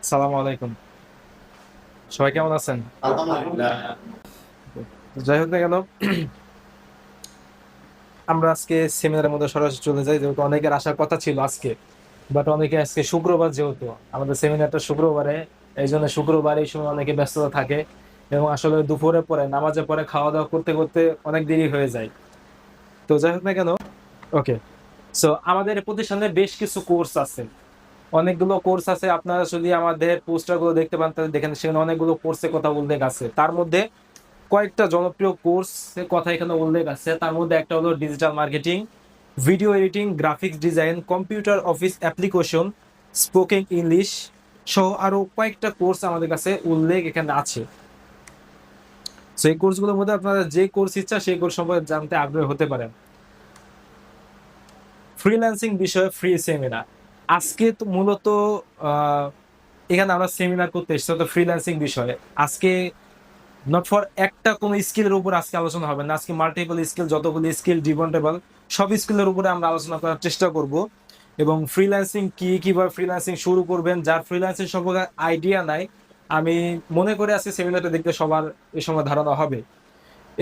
সালামু আলাইকুম, সবাই কেমন আছেন? আলহামদুলিল্লাহ। যাই হোক না কেন, আমরা আজকে সেমিনারের মধ্যে সরাসরি চলে যাই, যেহেতু অনেকের আসার কথা ছিল আজকে, বাট অনেকে আজকে শুক্রবার, যেহেতু আমাদের সেমিনারটা শুক্রবারে, এই জন্য শুক্রবার এই সময় অনেকে ব্যস্ততা থাকে এবং আসলে দুপুরে পরে নামাজের পরে খাওয়া দাওয়া করতে করতে অনেক দেরি হয়ে যায়। তো যাই হোক না কেন, ওকে, সো আমাদের প্রতিষ্ঠানে বেশ কিছু কোর্স আছে, অনেকগুলো কোর্স আছে। আপনারা যদি আমাদের পোস্টার গুলো দেখতে পান তাহলে দেখেন সেখানে অনেকগুলো কোর্সের কথা উল্লেখ আছে। তার মধ্যে কয়েকটা জনপ্রিয় কোর্সের কথা এখানে উল্লেখ আছে। তার মধ্যে একটা হলো digital marketing, video editing, graphics design, computer office application, spoken English সহ আরো কয়েকটা কোর্স আমাদের কাছে উল্লেখ এখানে আছে। সেই কোর্সগুলোর মধ্যে আপনারা যে কোর্স ইচ্ছা সেই কোর্স সম্পর্কে জানতে আগ্রহী হতে পারেন। ফ্রিল্যান্সিং বিষয়ে ফ্রি সেমিনার আজকে তো মূলত আহ, এখানে আমরা সেমিনার করতে এসেছি তো ফ্রিল্যান্সিং বিষয়ে। আজকে নট ফর একটা কোন স্কিলের উপর আজকে আলোচনা হবে না, আজকে মাল্টিপল স্কিল, যতগুলি স্কিল ডিপেন্ডেবল সব স্কিলের উপরে আমরা আলোচনা করার চেষ্টা করব। এবং ফ্রিল্যান্সিং কি, কিভাবে ফ্রিল্যান্সিং শুরু করবেন, যার ফ্রিল্যান্সিং সম্পর্কে আইডিয়া নাই, আমি মনে করি আজকে সেমিনারটা দেখতে সবার এই সময় ধারণা হবে।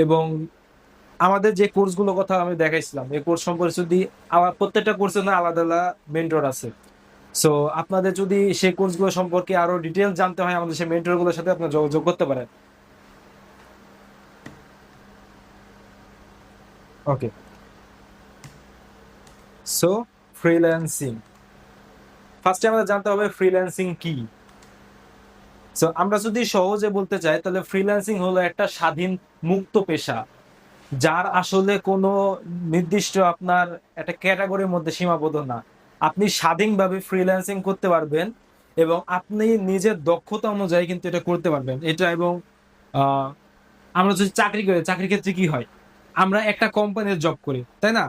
এবং আমাদের যে কোর্সগুলো কথা আমি দেখাইছিলাম, এই কোর্স সম্পর্কে যদি আমার প্রত্যেকটা কোর্সের না আলাদা আলাদা মেন্টর আছে। সো আপনাদের যদি সেই কোর্সগুলো সম্পর্কে আরো ডিটেল জানতে হয়, আমাদের সেই মেন্টরগুলোর সাথে আপনারা যোগাযোগ করতে পারেন। ওকে, সো ফ্রিল্যান্সিং, ফার্স্টে আমাদের জানতে হবে ফ্রিল্যান্সিং কি। সো আমরা যদি সহজে বলতে চাই তাহলে ফ্রিল্যান্সিং হলো একটা স্বাধীন মুক্ত পেশা, যার আসলে কোনো নির্দিষ্ট আপনার একটা ক্যাটাগরির মধ্যে সীমাবদ্ধ না। আপনি স্বাধীনভাবে ফ্রিল্যান্সিং করতে পারবেন এবং আপনি নিজের দক্ষতা অনুযায়ী কিন্তু এটা করতে পারবেন এটা। এবং আহ, আমরা যদি চাকরি করি, চাকরির ক্ষেত্রে কি হয়, আমরা একটা কোম্পানির জব করি, তাই না?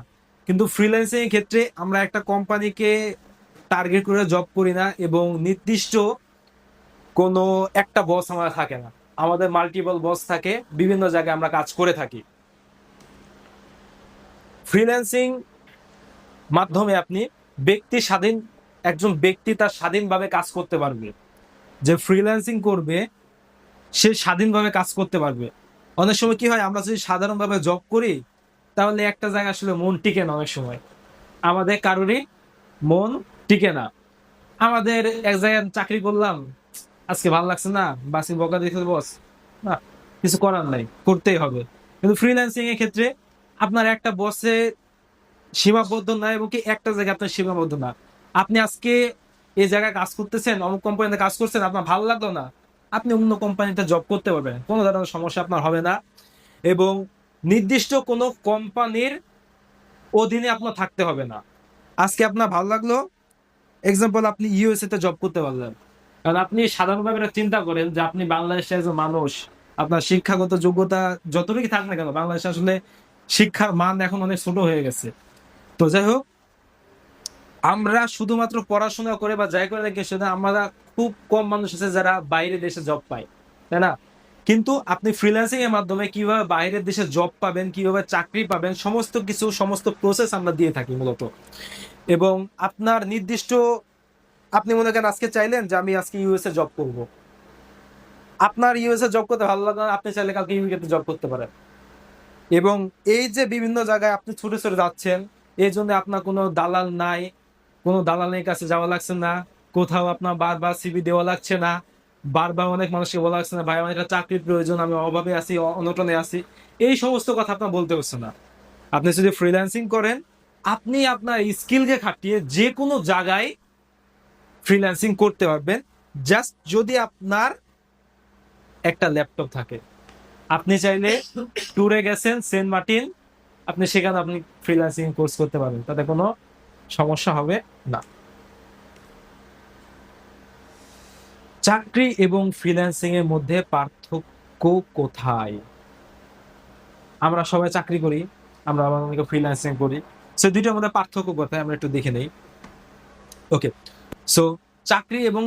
কিন্তু ফ্রিল্যান্সিং এর ক্ষেত্রে আমরা একটা কোম্পানিকে টার্গেট করে জব করি না এবং নির্দিষ্ট কোনো একটা বস আমাদের থাকে না, আমাদের মাল্টিপল বস থাকে, বিভিন্ন জায়গায় আমরা কাজ করে থাকি। ফ্রিল্যান্সিং মাধ্যমে আপনি ব্যক্তি স্বাধীন, একজন ব্যক্তি তার স্বাধীনভাবে কাজ করতে পারবে। যে ফ্রিল্যান্সিং করবে সে স্বাধীনভাবে কাজ করতে পারবে। অনেক সময় কি হয়, আমরা যদি সাধারণভাবে জব করি তাহলে একটা জায়গায় আসলে মন টিকে না, অনেক সময় আমাদের কারোরই মন টিকে না। আমাদের এক জায়গায় চাকরি করলাম, আজকে ভালো লাগছে না, বাসি বকা দিয়েছে বস, না কিছু করার নাই, করতেই হবে। কিন্তু ফ্রিল্যান্সিং এর ক্ষেত্রে আপনার একটা বসে সীমাবদ্ধ না এবং কি একটা জায়গায় আপনার সীমাবদ্ধ না। আপনি আজকে এই জায়গায় কাজ করতেছেন, অমুক কোম্পানিতে কাজ করছেন, আপনার ভালো লাগলো না, আপনি অন্য কোম্পানিতে জব করতে পারবেন, কোনো ধরনের সমস্যা আপনার হবে না। এবং নির্দিষ্ট কোনো কোম্পানির অধীনে আপনার থাকতে হবে না। আজকে আপনার ভালো লাগলো, এক্সাম্পল আপনি ইউএসএ তে জব করতে পারলেন, কারণ আপনি সাধারণভাবে একটা চিন্তা করেন যে আপনি বাংলাদেশের একজন মানুষ, আপনার শিক্ষাগত যোগ্যতা যতটুকু থাক না কেন, বাংলাদেশে আসলে শিক্ষার মান এখন অনেক ছোট হয়ে গেছে। তো যাই হোক, আমরা শুধুমাত্র পড়াশোনা করে বা যাই করে রেখে সেটা আমরা খুব কম মানুষ আছে যারা বাইরের দেশে জব পায়, তাই না? কিন্তু আপনি ফ্রিল্যান্সিং এর মাধ্যমে কিভাবে বাইরের দেশে জব পাবেন, কিভাবে চাকরি পাবেন, সমস্ত কিছু, সমস্ত প্রসেস আমরা দিয়ে থাকি মূলত। এবং আপনার নির্দিষ্ট, আপনি মনে করেন আজকে চাইলেন যে আমি আজকে ইউএসএ জব করব, আপনার ইউএসএ জব করতে ভালো লাগে না, আপনি চাইলে কালকে ইউকে জব করতে পারেন। এবং এই যে বিভিন্ন জায়গায় আপনি ছুটে ছুটে যাচ্ছেন, এই জন্য আপনার কোনো দালাল নাই, কোনো দালালের কাছে যাওয়া লাগছে না, কোথাও আপনার বারবার সিভি দেওয়া লাগছে না, বারবার অনেক মানুষকে বলা লাগছে না ভাই আমার একটা চাকরির প্রয়োজন, আমি অভাবে আছি, অনটনে আছি, এই সমস্ত কথা আপনার বলতে হচ্ছে না। আপনি যদি ফ্রিল্যান্সিং করেন, আপনি আপনার স্কিলকে খাটিয়ে যে কোনো জায়গায় ফ্রিল্যান্সিং করতে পারবেন, জাস্ট যদি আপনার একটা ল্যাপটপ থাকে। আপনি চাইলে ট্যুরে গেছেন সেন্ট মার্টিন, আপনি সেখানে আপনি ফ্রিল্যান্সিং কোর্স করতে পারবেন, তাতে কোনো সমস্যা হবে না। চাকরি এবং ফ্রিল্যান্সিং এর মধ্যে পার্থক্য কোথায়? আমরা সবাই চাকরি করি, আমরা আবার অনেকে ফ্রিল্যান্সিং করি, সো দুইটার মধ্যে পার্থক্য কোথায় আমরা একটু দেখে নেই। ওকে, সো চাকরি এবং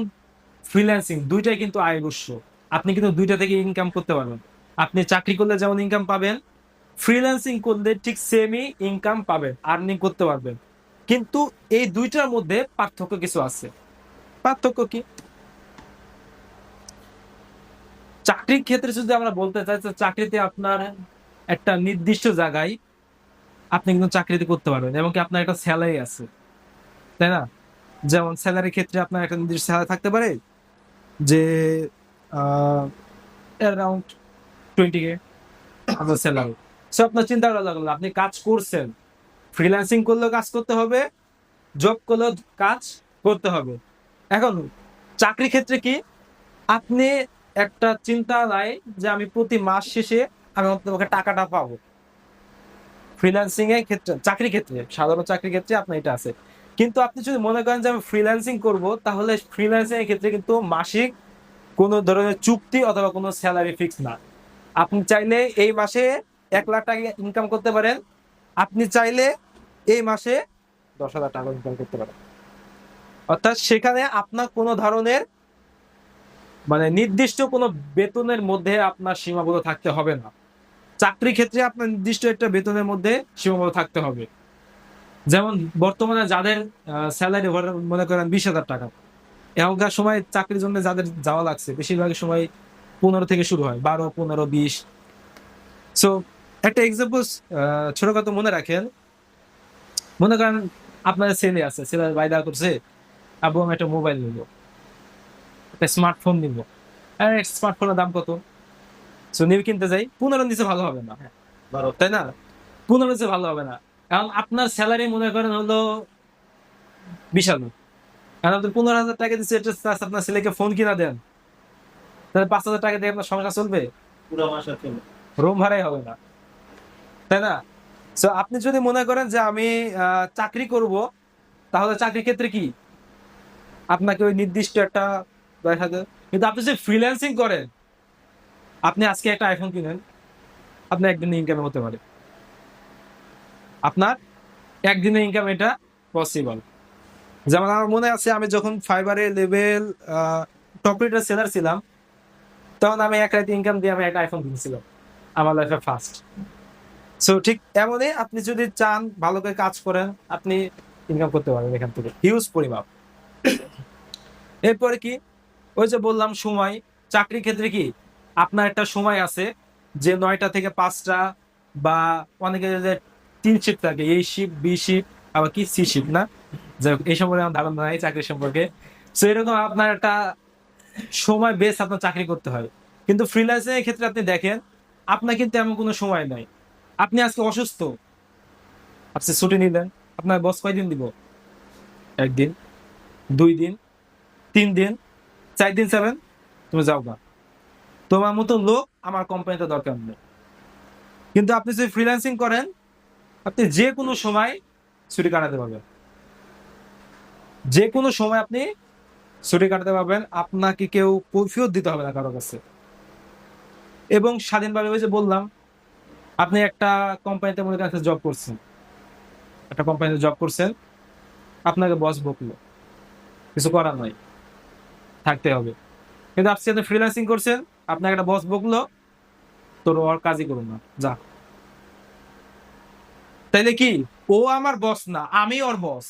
ফ্রিল্যান্সিং দুইটাই কিন্তু আয়ের উৎস। আপনি কিন্তু দুইটা থেকে ইনকাম করতে পারবেন। আপনি চাকরি করলে যেমন ইনকাম পাবেন, ফ্রিল্যান্সিং করলে ঠিক সেমই ইনকাম পাবেন, আর্নিং করতে পারবেন, কিন্তু এই দুইটার মধ্যে পার্থক্য কিছু আছে। পার্থক্য কি? চাকরির ক্ষেত্রে যদি আমরা বলতে চাই, চাকরিতে আপনার একটা নির্দিষ্ট জায়গায় আপনি কিন্তু চাকরিতে করতে পারবেন এবং কি আপনার একটা স্যালারি আছে, তাই না? যেমন স্যালারির ক্ষেত্রে আপনার একটা নির্দিষ্ট স্যালারি থাকতে পারে যে অ্যারাউন্ড 20K আপনার স্যালারি। সো আপনার চিন্তা করা লাগলো, আপনি কাজ করছেন, ফ্রিল্যান্সিং করলেও কাজ করতে হবে, জব করলেও কাজ করতে হবে। এখন চাকরি ক্ষেত্রে কি, আপনি একটা চিন্তা নাই যে আমি প্রতি মাস শেষে আমি তোমাকে টাকাটা পাবো। ফ্রিল্যান্সিং এর ক্ষেত্রে, চাকরি ক্ষেত্রে, সাধারণ চাকরির ক্ষেত্রে আপনার এটা আছে। কিন্তু আপনি যদি মনে করেন যে আমি ফ্রিল্যান্সিং করব, তাহলে ফ্রিল্যান্সিং এর ক্ষেত্রে কিন্তু মাসিক কোনো ধরনের চুক্তি অথবা কোনো স্যালারি ফিক্স না। আপনি চাইলে এই মাসে 1 লাখ টাকা ইনকাম করতে পারেন, আপনি চাইলে এই মাসে 10,000 টাকা ইনকাম করতে পারেন। অর্থাৎ সেখানে আপনার কোনো ধরনের মানে নির্দিষ্ট কোনো বেতনের মধ্যে আপনার সীমাবদ্ধ থাকতে হবে না। চাকরি ক্ষেত্রে আপনার নির্দিষ্ট একটা বেতনের মধ্যে সীমাবদ্ধ থাকতে হবে। যেমন বর্তমানে যাদের স্যালারি মনে করেন 20,000 টাকা, এখনকার সময় চাকরির জন্য যাদের যাওয়া লাগছে বেশিরভাগ সময় 15 থেকে শুরু হয়, 12, 15, 20। সো একটা এক্সাম্পল ছোটখাটো মনে রাখেন। মনে করেন আপনার ছেলে আছে, ছেলে বাইদা করছে আব্বু আমি একটা মোবাইল নিবো, একটা স্মার্টফোন নিবো। আর স্মার্টফোনের দাম কত? সো নিয়ে কিনতে যাই, 15 নিচে ভালো হবে না, তাই না? 15 নিচে ভালো হবে না। কারণ আপনার স্যালারি মনে করেন হলো 20,000, কারণ আপনি 15,000 টাকা দিচ্ছে, আপনার ছেলেকে ফোন কিনা দেন, তাহলে 5,000 টাকা দিয়ে আপনার সংসার চলবে? পুরো মাস চলবে, রুম ভাড়াই হবে না, তাই না? সো আপনি যদি মনে করেন যে আমি চাকরি করব, তাহলে চাকরির ক্ষেত্রে কি আপনাকে ওই নির্দিষ্ট একটা দেখা যায়। কিন্তু আপনি যদি ফ্রিল্যান্সিং করেন, আপনি আজকে একটা আইফোন কিনেন, আপনার একদিনে ইনকাম হতে পারে, আপনার একদিনে ইনকাম এটা পসিবল। যেমন আমার মনে আছে আমি যখন ফাইবারে লেভেল টপ রেটের সেলার ছিলাম, তখন আমি এক রাতে ইনকাম দিয়ে আমি একটা আইফোন কিনেছিলাম, আমার লাইফে ফার্স্ট। সো ঠিক এমনই আপনি যদি চান ভালো করে কাজ করেন, আপনি ইনকাম করতে পারবেন এখান থেকে হিউজ পরিমাণ। এরপরে কি, ওই যে বললাম সময়, চাকরির ক্ষেত্রে কি আপনার একটা সময় আছে যে 9টা থেকে 5টা, বা অনেকে যে 3 শিফট থাকে, এই শিফট, বি শিফট, আবার কি সি শিফট না, যাই হোক এই সম্পর্কে আমার ধারণা নাই চাকরি সম্পর্কে। সো এরকম আপনার একটা সময় বেশ আপনার চাকরি করতে হয়। কিন্তু ফ্রিল্যান্সিং এর ক্ষেত্রে আপনি দেখেন, আপনার কিন্তু এমন কোনো সময় নাই। আপনি আজকে অসুস্থ, আপনি ছুটি নিলেন, আপনার বস কয়দিন দিব? 1 দিন, 2 দিন, 3 দিন, 4 দিন, 7, তুমি যাও না, তোমার মতো লোক আমার কোম্পানিতে দরকার নেই। কিন্তু আপনি যদি ফ্রিল্যান্সিং করেন, আপনি যে কোনো সময় ছুটি কাটাতে পারবেন, যে কোনো সময় আপনি ছুটি কাটাতে পারবেন, আপনাকে কেউ কৈফিয়ত দিতে হবে না কারো কাছে। এবং স্বাধীনভাবে, ওই যে বললাম, আপনি একটা কোম্পানিতে মনে করেন জব করছেন, একটা কোম্পানিতে জব করছেন, আপনাকে বস বকলো, কিছু করার নাই, থাকতে হবে। কিন্তু আপনি ফ্রিল্যান্সিং করছেন, আপনাকে একটা বস বকলো, তোর ওর কাজই করুন না, যা। তাইলে কি, ও আমার বস না, আমি ওর বস।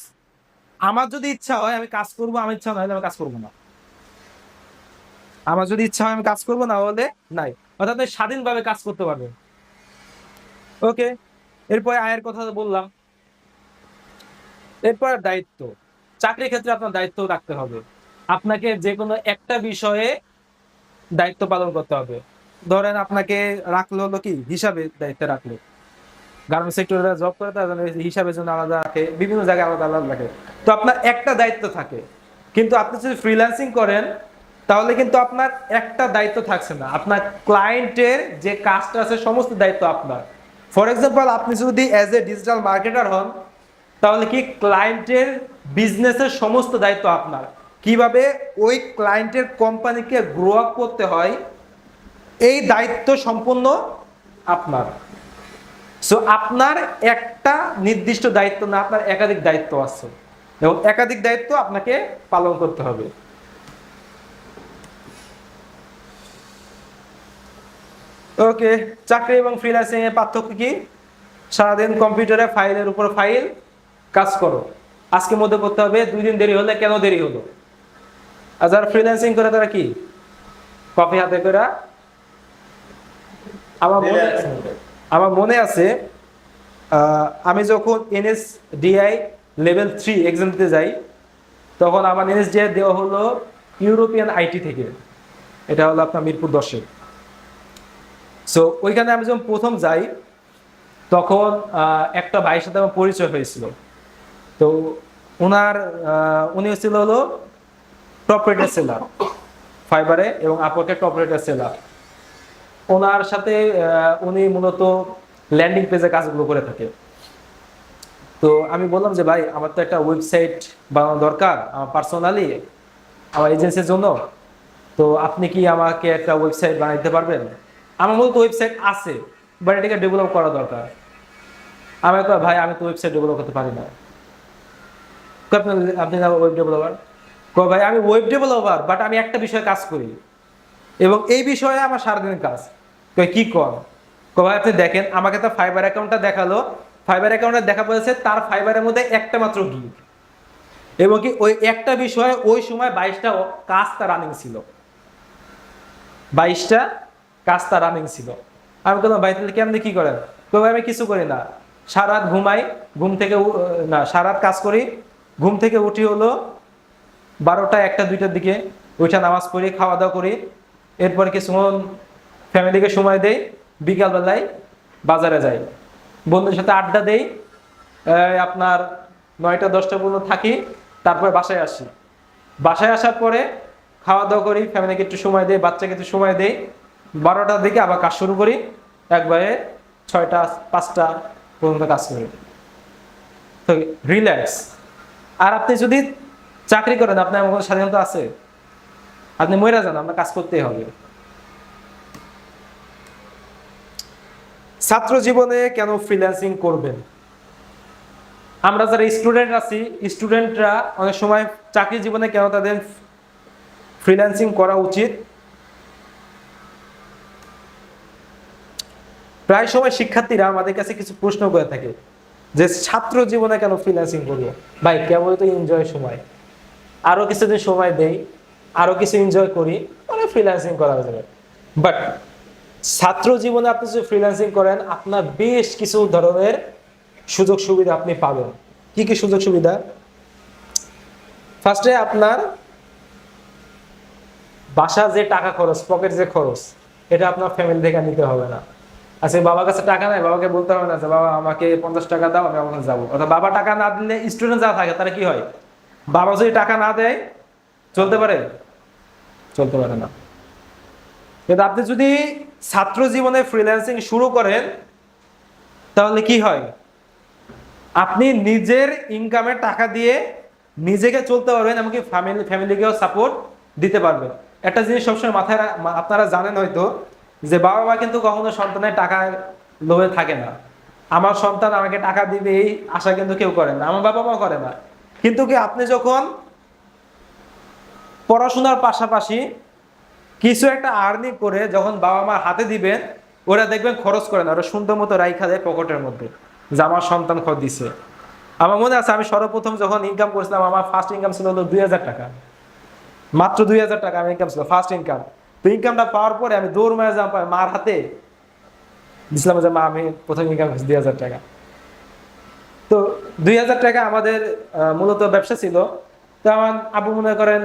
আমার যদি ইচ্ছা হয় আমি কাজ করবো, আমার ইচ্ছা না হলে আমি কাজ করবো না। আমার যদি ইচ্ছা হয় আমি কাজ করবো, না হলে নাই। অর্থাৎ আপনি স্বাধীনভাবে কাজ করতে পারবেন। ওকে, এরপরে আয়ের কথা বললাম। এরপর দায়িত্ব, চাকরির ক্ষেত্রে আপনার দায়িত্ব রাখতে হবে। আপনাকে যে কোনো একটা বিষয়ে দায়িত্ব পালন করতে হবে। ধরেন আপনাকে রাখলো হলো কি হিসাবে, দায়িত্বে রাখলো, গার্মেন্টস সেক্টরে জব করে তার হিসাবের জন্য আলাদা রাখে, বিভিন্ন জায়গায় আলাদা আলাদা রাখে। তো আপনার একটা দায়িত্ব থাকে। কিন্তু আপনি যদি ফ্রিল্যান্সিং করেন, তাহলে কিন্তু আপনার একটা দায়িত্ব থাকছে না, আপনার ক্লায়েন্টের যে কাজটা আছে সমস্ত দায়িত্ব আপনার। ফর এক্সাম্পল, আপনি যদি অ্যাজ এ ডিজিটাল মার্কেটার হন, তাহলে কি ক্লায়েন্টের বিজনেসের সমস্ত দায়িত্ব আপনার। কিভাবে ওই ক্লায়েন্টের কোম্পানিকে গ্রো আপ করতে হয়, এই দায়িত্ব সম্পূর্ণ আপনার। সো আপনার একটা নির্দিষ্ট দায়িত্ব না, আপনার একাধিক দায়িত্ব আছে এবং একাধিক দায়িত্ব আপনাকে পালন করতে হবে। ওকে, চাকরি এবং ফ্রিল্যান্সিং এর পার্থক্য কি? সারাদিন কম্পিউটারে ফাইলের উপর ফাইল কাজ করো, আজকের মধ্যে করতে হবে, 2 দিন দেরি হলে কেন দেরি হলো। আর যারা ফ্রিল্যান্সিং করে তারা কি কফি হাতে করে, আমার মনে আছে আমি যখন NSDI লেভেল 3 এক্সাম দিতে যাই, তখন আমার NSDI দেওয়া হলো ইউরোপিয়ান আইটি থেকে, এটা হলো আপনার মিরপুর 10-এ। সো ওইখানে আমি যখন প্রথম যাই, তখন একটা ভাইয়ের সাথে আমার পরিচয় হয়েছিল। তো উনি ছিল হলো টপ রেটের সেলার ফাইবারে, এবং আপওয়ার্কে টপ রেটের সেলার। ওনার সাথে উনি মূলত ল্যান্ডিং পেজে কাজগুলো করে থাকে। তো আমি বললাম যে ভাই, আমার তো একটা ওয়েবসাইট বানানো দরকার আমার পার্সোনালি, আমার এজেন্সির জন্য। তো আপনি কি আমাকে একটা ওয়েবসাইট বানিয়ে দিতে পারবেন? আমার মূলত ওয়েবসাইট আছে, বাট এটাকে ডেভেলপ করা দরকার। আমি কই ভাই, আমি তো ওয়েবসাইট ডেভেলপ করতে পারি না। আপনি ওয়েব ডেভেলপার? কই ভাই, আমি ওয়েব ডেভেলপার, বাট আমি একটা বিষয়ে কাজ করি এবং এই বিষয়ে আমার সারাদিনের কাজ। কই কি কর? কই ভাই আপনি দেখেন, আমাকে তো ফাইবার অ্যাকাউন্টটা দেখালো, ফাইবার অ্যাকাউন্টে দেখা পড়েছে তার ফাইবারের মধ্যে একটা মাত্র গিগ, এবং কি ওই একটা বিষয়ে ওই সময় 22টা কাজ তার রানিং ছিল, 22টা কাজ তার রানিং ছিল। আমি বললাম ভাই তাহলে কেমনি কি করেন? তো ভাই আমি কিছু করি না, সারা রাত ঘুমাই, ঘুম থেকে না সারা রাত কাজ করি, ঘুম থেকে উঠি হলো 12টা 1টা 2টার দিকে, ওইটা নামাজ পড়ি, খাওয়া দাওয়া করি, এরপর কিছুক্ষণ ফ্যামিলিকে সময় দেই, বিকালবেলায় বাজারে যাই, বন্ধুদের সাথে আড্ডা দেই, আপনার 9টা 10টা পর্যন্ত থাকি, তারপরে বাসায় আসি। বাসায় আসার পরে খাওয়া দাওয়া করি, ফ্যামিলিকে একটু সময় দেই, বাচ্চাকে একটু সময় দেই, 12টার দিকে আবার কাজ শুরু করি, একবারে 6টা 5টা পর্যন্ত কাজ করি। তো রিল্যাক্স। আর আপনি যদি চাকরি করেন, আপনার কোনো স্বাধীনতা আছে? আপনি মইরা যান, আপনার কাজ করতেই হবে। ছাত্র জীবনে কেন ফ্রিল্যান্সিং করবেন? আমরা যারা স্টুডেন্ট আছি, স্টুডেন্টরা অনেক সময় চাকরি জীবনে কেন তাদের ফ্রিল্যান্সিং করা উচিত? প্রায় সময় শিক্ষার্থীরা আমাদের কাছে কিছু প্রশ্ন করে থাকে যে ছাত্র জীবনে কেন ফ্রিল্যান্সিং করবো? ভাই কেবল তো এনজয় সময়, আরো কিছুদিন সময় দেই, আরো কিছু এনজয় করি, মানে ফ্রিল্যান্সিং করা যাবে। বাট ছাত্র জীবনে আপনি যদি ফ্রিল্যান্সিং করেন, আপনার বেশ কিছু ধরনের সুযোগ সুবিধা আপনি পাবেন। কি কি সুযোগ সুবিধা? ফার্স্টে আপনার বাসা যে টাকা খরচ, পকেট যে খরচ, এটা আপনার ফ্যামিলি থেকে নিতে হবে না। আচ্ছা বাবার কাছে টাকা নাই, বাবাকে বলতে হবে না যে বাবা আমাকে 50 টাকা দাও, আমি ওখানে যাবো। অর্থাৎ বাবা টাকা না দিলে, স্টুডেন্ট যারা থাকে তারা কি হয়, বাবা যদি টাকা না দেয় চলতে পারে? চলতে পারে না। কিন্তু আপনি যদি ছাত্র জীবনে ফ্রিল্যান্সিং শুরু করেন, তাহলে কি হয়, আপনি নিজের ইনকামের টাকা দিয়ে নিজেকে চলতে পারবেন, এমনকি ফ্যামিলিকেও সাপোর্ট দিতে পারবেন। একটা জিনিস সবসময় মাথায় আপনারা জানেন হয়তো, যে বাবা মা কিন্তু কখনো সন্তানের টাকার লোভে থাকে না। আমার সন্তান আমাকে টাকা দিবে এই আশা কিন্তু কেউ করে না, আমার বাবা মা করে না। কিন্তু কি আপনি যখন পড়াশোনার পাশাপাশি কিছু একটা আর্নিং করে যখন বাবা মা হাতে দিবেন, ওরা দেখবেন খরচ করে না, ওরা সুন্দর মতো রাইখা দেয় পকেটের মধ্যে, যে আমার সন্তান খরচ দিছে। আমার মনে আছে আমি সর্বপ্রথম যখন ইনকাম করেছিলাম, আমার ফার্স্ট ইনকাম ছিল হলো 2000 টাকা, মাত্র 2000 টাকা আমার ইনকাম ছিল, ফার্স্ট ইনকাম। তো ইনকামটা পাওয়ার পরে আমি দৌড় মেরে যাম মার হাতে দিছিলাম যে মা আমি প্রথম ইনকাম করেছি 2000 টাকা। তো 2000 টাকা আমাদের মূলত ব্যবসা ছিল। তো আমার আবু মনে করেন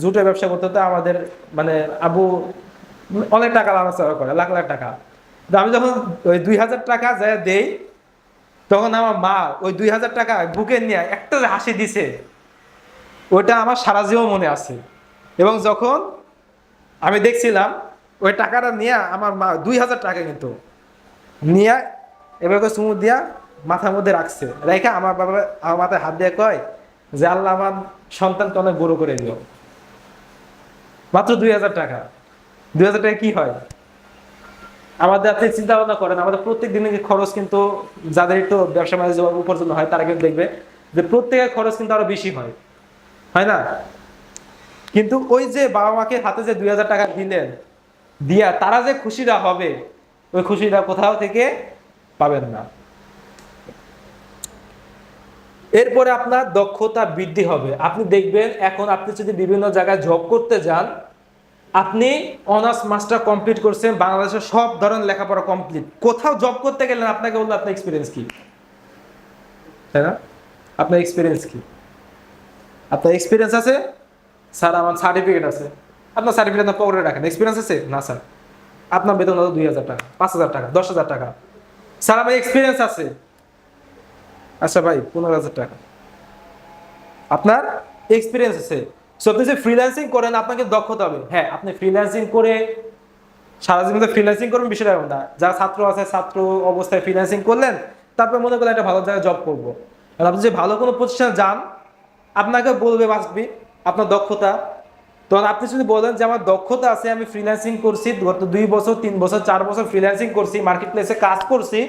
জুটের ব্যবসা করতে, তো আমাদের মানে আবু অনেক টাকা লাগানো করে, লাখ লাখ টাকা। তো আমি যখন ওই 2000 টাকা যা দেই, তখন আমার মা ওই 2000 টাকা বুকে নিয়ে একটা যে হাসি দিছে, ওইটা আমার সারা জীবন মনে আছে। এবং যখন আমি দেখছিলাম ওই টাকাটা নিয়ে আমার মা 2000 টাকা কিন্তু নিয়ে এবার চুমু দিয়া মাথার মধ্যে রাখছে, রেখা আমার বাবা আমার মাথায় হাত দিয়ে কয় যে আল্লাহ আমার সন্তানকে অনেক বড় করে দিও। মাত্র 2000 টাকা, 2000 টাকা কি হয় আমাদের? আপনি চিন্তা ভাবনা করেন, আমাদের প্রত্যেক দিনের খরচ কিন্তু, যাদের একটু ব্যবসা বাণিজ্য উপার্জন হয় তারা কিন্তু দেখবে যে প্রত্যেকের খরচ কিন্তু আরো বেশি হয়, হয় না? কিন্তু ওই যে বাবা মাকে হাতে যে 2000 টাকা দিলেন, দিয়া তারা যে খুশিটা হবে, ওই খুশিটা কোথাও থেকে পাবেন না। এরপরে আপনার দক্ষতা বৃদ্ধি হবে। আপনি দেখবেন এখন আপনি যদি বিভিন্ন জায়গায় জব করতে যান, আপনি অনার্স মাস্টার কমপ্লিট করছেন, বাংলাদেশের সব ধরনের লেখাপড়া কমপ্লিট, কোথাও জব করতে গেলেন আপনাকে বললো আপনার এক্সপিরিয়েন্স কি, তাই না? আপনার এক্সপিরিয়েন্স কি? আপনার এক্সপিরিয়েন্স আছে? স্যার আমার সার্টিফিকেট আছে। আপনার সার্টিফিকেট আপনার পকেটে রাখেন, এক্সপিরিয়েন্স আছে? না স্যার। আপনার বেতন হলো 2,000 টাকা, 5,000 টাকা, 10,000 টাকা। স্যার আমার এক্সপিরিয়েন্স আছে। আচ্ছা ভাই, 15,000 টাকা। আপনার এক্সপিরিয়েন্স আছে। সো আপনি যে ফ্রিল্যান্সিং করেন আপনাকে দক্ষতা হবে। হ্যাঁ, আপনি ফ্রিল্যান্সিং করে সারা জীবন ফ্রিল্যান্সিং করবেন বিষয়টা এমন না। যারা ছাত্র আছে ছাত্র অবস্থায় ফ্রিল্যান্সিং করলেন, তারপরে মনে করলেন একটা ভালো জায়গায় জব করবো। আর আপনি যে ভালো কোনো প্রতিষ্ঠানে যান, আপনাকে বলবে বাঁচবি আপনার দক্ষতা। তখন আপনি যদি বলেন যে আমার দক্ষতা আছে, আমি ফ্রিল্যান্সিং করছি গত 2 বছর 3 বছর 4 বছর ফ্রিল্যান্সিং করছি, মার্কেট প্লেসে কাজ করছি,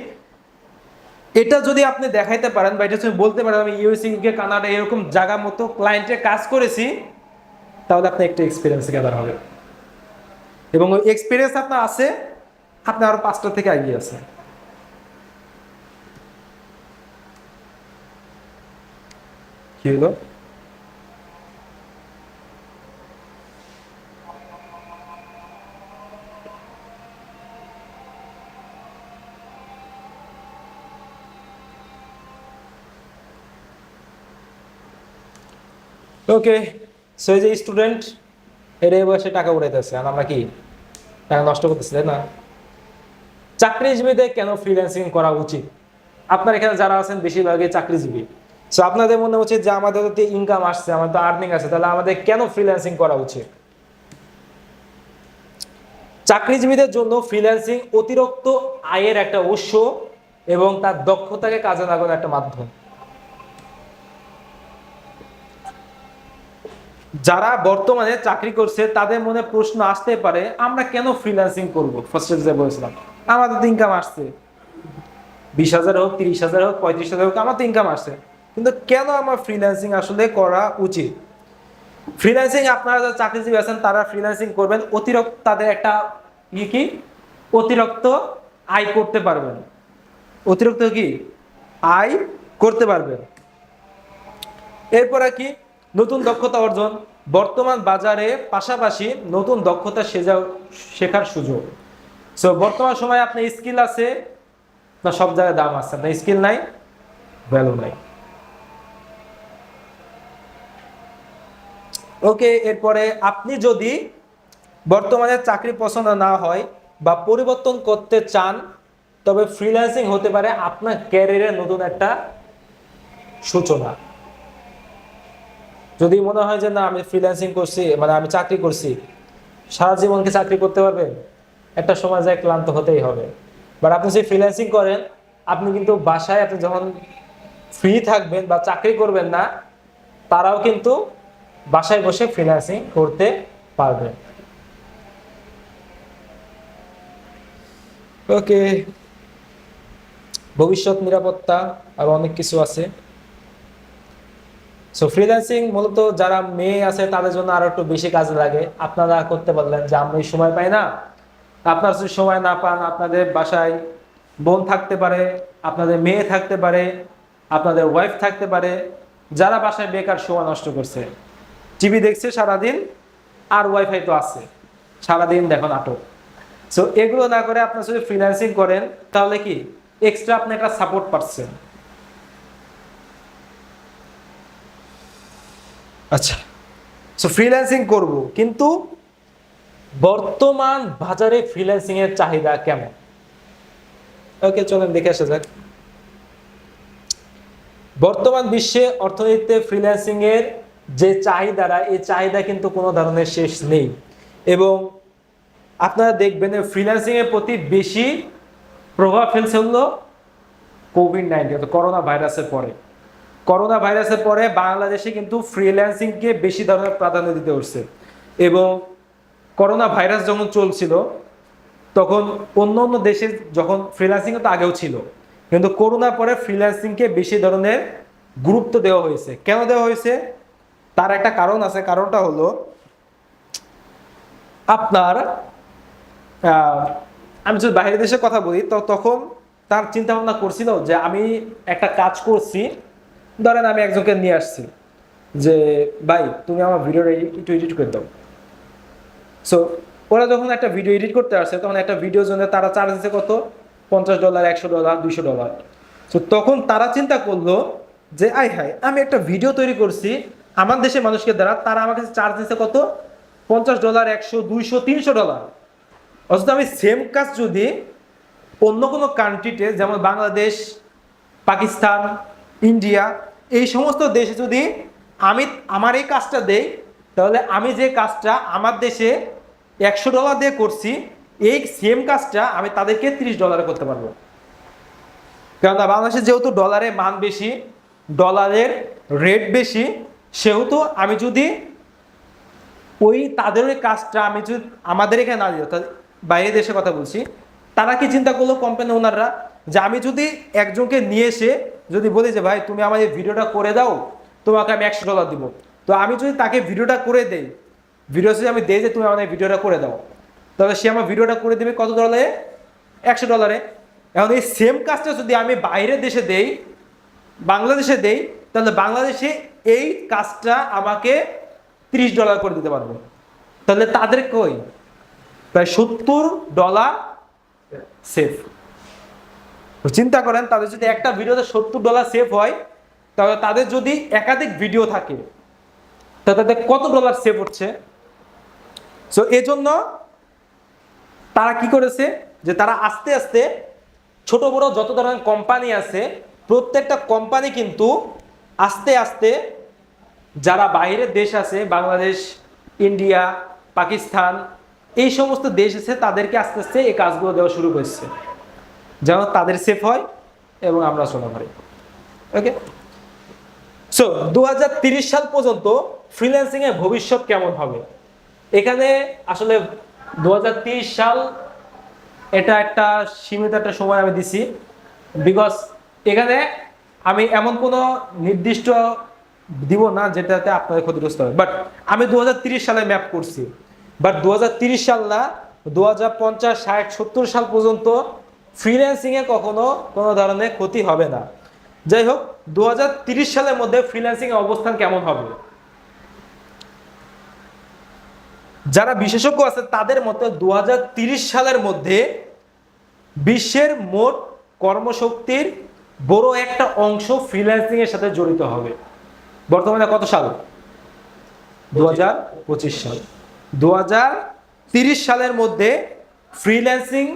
এটা যদি আপনি দেখাইতে পারেন বা এটা যদি বলতে পারেন আমি ইউএসএ, ইউকে, কানাডা এরকম জায়গা মতো ক্লায়েন্টে কাজ করেছি, তাহলে আপনার একটা এক্সপিরিয়েন্স গ্যাদার হবে। এবং ওই এক্সপিরিয়েন্স আপনার আছে, আপনি আরো 5টা থেকে এগিয়ে আছে। কি হলো? ওকে, সো এই যে স্টুডেন্ট এর এই বয়সে টাকা উড়াইতেছে, আর আমরা কি টাকা নষ্ট করতেছি, তাই না? চাকরিজীবীদের কেন ফ্রিল্যান্সিং করা উচিত? আপনার এখানে যারা আছেন বেশিরভাগই চাকরিজীবী। সো আপনাদের মনে উচিত যে আমাদের তো ইনকাম আসছে, আমাদের তো আর্নিং আছে, তাহলে আমাদের কেন ফ্রিল্যান্সিং করা উচিত? চাকরিজীবীদের জন্য ফ্রিল্যান্সিং অতিরিক্ত আয়ের একটা উৎস এবং তার দক্ষতাকে কাজে লাগানোর একটা মাধ্যম। যারা বর্তমানে চাকরি করছে তাদের মনে প্রশ্ন আসতে পারে, আমরা কেন ফ্রিল্যান্সিং করব? ফার্স্টে যে বলেছিলাম, আমাদের তো ইনকাম আসছে, 20,000 হোক, 30,000 হোক, 35,000 হোক, আমার তো ইনকাম আসছে, কিন্তু কেন আমার ফ্রিল্যান্সিং আসলে করা উচিত? ফ্রিল্যান্সিং আপনারা যারা চাকরিজীবী আছেন তারা ফ্রিল্যান্সিং করবেন, অতিরিক্ত তাদের একটা কি অতিরিক্ত আয় করতে পারবেন। অতিরিক্ত কি আয় করতে পারবেন। এরপরে কি? নতুন দক্ষতা অর্জন। বর্তমান বাজারে পাশাপাশি নতুন দক্ষতা শেখার সুযোগ। সো বর্তমান সময়ে আপনার স্কিল আছে না, সব জায়গায় দাম আছে, আপনার স্কিল নাই, ভ্যালু নাই। ওকে, এরপরে আপনি যদি বর্তমানে চাকরি পছন্দ না হয় বা পরিবর্তন করতে চান, তবে ফ্রিল্যান্সিং হতে পারে আপনার ক্যারিয়ারের নতুন একটা সূচনা। যদি মনে হয় যে না আমি ফ্রিল্যান্সিং করছি, মানে আমি চাকরি করছি, সারা জীবন কি চাকরি করতে পারবে? একটা সময় যায় ক্লান্ত হতেই হবে। বাট আপনি যদি ফ্রিল্যান্সিং করেন, আপনি কিন্তু বাসায় আপনি যখন ফ্রি থাকবেন বা চাকরি করবেন না, তারাও কিন্তু বাসায় বসে ফ্রিল্যান্সিং করতে পারবে। ওকে, ভবিষ্যৎ নিরাপত্তা আর অনেক কিছু আছে। সো ফ্রিল্যান্সিং মূলত যারা মেয়ে আছে তাদের জন্য আরো একটু বেশি কাজে লাগে। আপনারা করতে পারলেন যে আমরা এই সময় পাই না, আপনারা যদি সময় না পান, আপনাদের বাসায় বোন থাকতে পারে, আপনাদের মেয়ে থাকতে পারে, আপনাদের ওয়াইফ থাকতে পারে, যারা বাসায় বেকার সময় নষ্ট করছে, টিভি দেখছে সারাদিন, আর ওয়াইফাই তো আছে, সারাদিন দেখো নাটক। সো এগুলো না করে আপনারা যদি ফ্রিল্যান্সিং করেন, তাহলে কি এক্সট্রা আপনি একটা সাপোর্ট পাচ্ছেন। আচ্ছা, সো ফ্রিল্যান্সিং করব, কিন্তু বর্তমান বাজারে ফ্রিল্যান্সিং এর চাহিদা কেমন? ওকে, চলেন দেখে আসা যাক। বর্তমান বিশ্বে অর্থনীতিতে ফ্রিল্যান্সিং এর যে চাহিদারা, এই চাহিদা কিন্তু কোনো ধরনের শেষ নেই। এবং আপনারা দেখবেন ফ্রিল্যান্সিং এর প্রতি বেশি প্রভাব ফেলছে হলো কোভিড-19, করোনা ভাইরাসের পরে। করোনা ভাইরাসের পরে বাংলাদেশে কিন্তু ফ্রিল্যান্সিংকে বেশি ধরনের প্রাধান্য দিতে হচ্ছে। এবং করোনা ভাইরাস যখন চলছিল, তখন অন্য অন্য দেশে যখন ফ্রিল্যান্সিং তো আগেও ছিল, কিন্তু করোনার পরে ফ্রিল্যান্সিংকে বেশি ধরনের গুরুত্ব দেওয়া হয়েছে। কেন দেওয়া হয়েছে? তার একটা কারণ আছে। কারণটা হলো আপনার আমি যদি বাইরের দেশের কথা বলি তো তখন তার চিন্তা ভাবনা করছিল যে আমি একটা কাজ করছি, ধরেন আমি একজনকে নিয়ে আসছি যে ভাই তুমি আমার ভিডিওটা একটু এডিট করে দাও। সো ওরা যখন একটা ভিডিও এডিট করতে আসছে তখন একটা ভিডিওর জন্য তারা চার্জ দিচ্ছে কত, $50, $100, $200। তো তখন তারা চিন্তা করলো যে আই হাই আমি একটা ভিডিও তৈরি করছি আমার দেশের মানুষকে দ্বারা, তারা আমার কাছে চার্জ দিচ্ছে কত, $50, 100, 200, $300। অথচ আমি সেম কাজ যদি অন্য কোনো কান্ট্রিতে যেমন বাংলাদেশ, পাকিস্তান, ইন্ডিয়া এই সমস্ত দেশে যদি আমি আমার এই কাজটা দেই, তাহলে আমি যে কাজটা আমার দেশে $100 দিয়ে করছি এই সেম কাজটা আমি তাদেরকে $30 করতে পারবো। কেননা বাংলাদেশে যেহেতু ডলারের মান বেশি, ডলারের রেট বেশি, সেহেতু আমি যদি ওই তাদের ওই কাজটা আমি যদি আমাদের এখানে না দিই, বাইরের দেশের কথা বলছি, তারা কি চিন্তা করলো কোম্পানি ওনাররা যে আমি যদি একজনকে নিয়ে এসে যদি বলি যে ভাই তুমি আমার এই ভিডিওটা করে দাও, তোমাকে আমি $100 দিব। তো আমি যদি তাকে ভিডিওটা করে দেই, ভিডিও যদি আমি দেই যে তুমি আমার এই ভিডিওটা করে দাও, তাহলে সে আমার ভিডিওটা করে দেবে কত ডলারে, $100। এখন এই সেম কাজটা যদি আমি বাইরের দেশে দেই, বাংলাদেশে দেই, তাহলে বাংলাদেশে এই কাজটা আমাকে $30 করে দিতে পারবো। তাহলে তাদের কই প্রায় $70 সেফ। চিন্তা করেন তাদের যদি একটা ভিডিওতে $70 সেভ হয়, তাহলে তাদের যদি একাধিক ভিডিও থাকে তাহলে তাদের কত ডলার সেভ হচ্ছে। সো এজন্য তারা কি করেছে যে তারা আস্তে আস্তে ছোট বড় যত ধরনের কোম্পানি আছে প্রত্যেকটা কোম্পানি কিন্তু আস্তে আস্তে যারা বাইরের দেশ আছে, বাংলাদেশ, ইন্ডিয়া, পাকিস্তান এই সমস্ত দেশ আছে, তাদেরকে আস্তে আস্তে এই কাজগুলো দেওয়া শুরু করছে যেন তাদের সেফ হয় এবং আমরা চলা পারি। ওকে, সো 2030 সাল পর্যন্ত ফ্রিল্যান্সিং এর ভবিষ্যৎ কেমন হবে? এখানে আসলে 2030 সাল এটা একটা সীমিত একটা সময় আমি দিছি, বিকজ এখানে আমি এমন কোনো নির্দিষ্ট দিব না যেটাতে আপনাদের ক্ষতিগ্রস্ত হবে। বাট আমি 2030 সালে ম্যাপ করছি, বাট 2030 সাল না, 2050, 60, 70 সাল পর্যন্ত ফ্রিল্যান্সিং এ কখনো কোনো ধরনের ক্ষতি হবে না। যাই হোক, 2030 সালের মধ্যে ফ্রিল্যান্সিং এর অবস্থান কেমন হবে? যারা বিশেষজ্ঞ আছে তাদের মতে 2030 সালের মধ্যে বিশ্বের মোট কর্মশক্তির বড় একটা অংশ ফ্রিল্যান্সিং এর সাথে জড়িত হবে। বর্তমানে কত সাল? 2025 সাল। 2030 সালের মধ্যে ফ্রিল্যান্সিং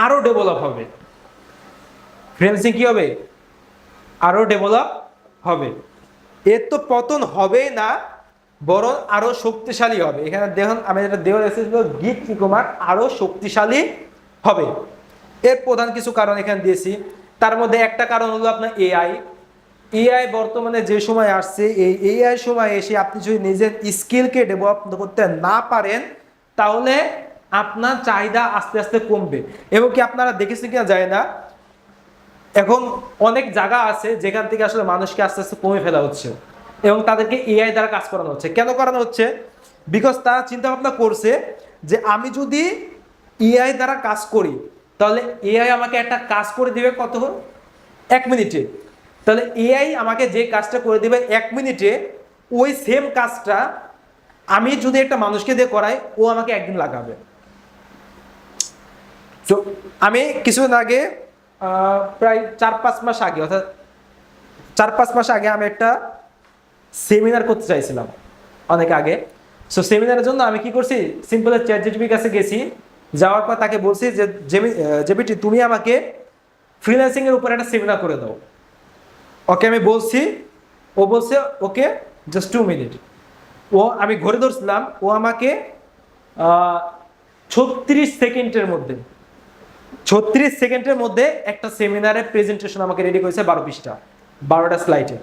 আরো ডেভেলপ হবে। ফ্রিল্যান্সিং কি হবে? আরো ডেভেলপ হবে। এর তো পতন হবেই না, বরং আরো শক্তিশালী হবে। এখানে দেখুন আমি যেটা দেওয়া রেখেছি গিগ ই-কমার্স আরো শক্তিশালী হবে। এর প্রধান কিছু কারণ এখানে দিয়েছি। তার মধ্যে একটা কারণ হলো আপনার এআই। এআই বর্তমানে যে সময় আসছে, এই এআই সময় এসে আপনি যদি নিজের স্কিলকে ডেভেলপ করতে না পারেন, তাহলে আপনার চাহিদা আস্তে আস্তে কমবে। এবং কি আপনারা দেখেছেন কিনা যায় না, এখন অনেক জায়গা আছে যেখান থেকে আসলে মানুষকে আস্তে আস্তে কমে ফেলা হচ্ছে এবং তাদেরকে এআই দ্বারা কাজ করানো হচ্ছে। কেন করানো হচ্ছে? বিকজ তারা চিন্তা ভাবনা করছে যে আমি যদি এআই দ্বারা কাজ করি তাহলে এআই আমাকে একটা কাজ করে দিবে কত, 1 মিনিটে। তাহলে এআই আমাকে যে কাজটা করে দিবে 1 মিনিটে, ওই সেম কাজটা আমি যদি একটা মানুষকে দিয়ে করাই, ও আমাকে 1 দিন লাগাবে। তো আমি কিছুদিন আগে প্রায় 4-5 মাস আগে, অর্থাৎ 4-5 মাস আগে আমি একটা সেমিনার করতে চাইছিলাম অনেক আগে। সো সেমিনারের জন্য আমি কি করছি, সিম্পল চ্যাটজিপিটির কাছে গেছি, যাওয়ার পর তাকে বলছি যে জেপিটি তুমি আমাকে ফ্রিল্যান্সিং এর উপর একটা সেমিনার করে দাও। ওকে আমি বলছি, ও বলছে ওকে জাস্ট 2 মিনিট। ও আমি ঘড়ি ধরছিলাম, ও আমাকে 36 সেকেন্ডের মধ্যে 36 সেকেন্ডের মধ্যে একটা সেমিনারের প্রেজেন্টেশন আমাকে রেডি করেছে 12 পৃষ্ঠা, 12টা স্লাইডে।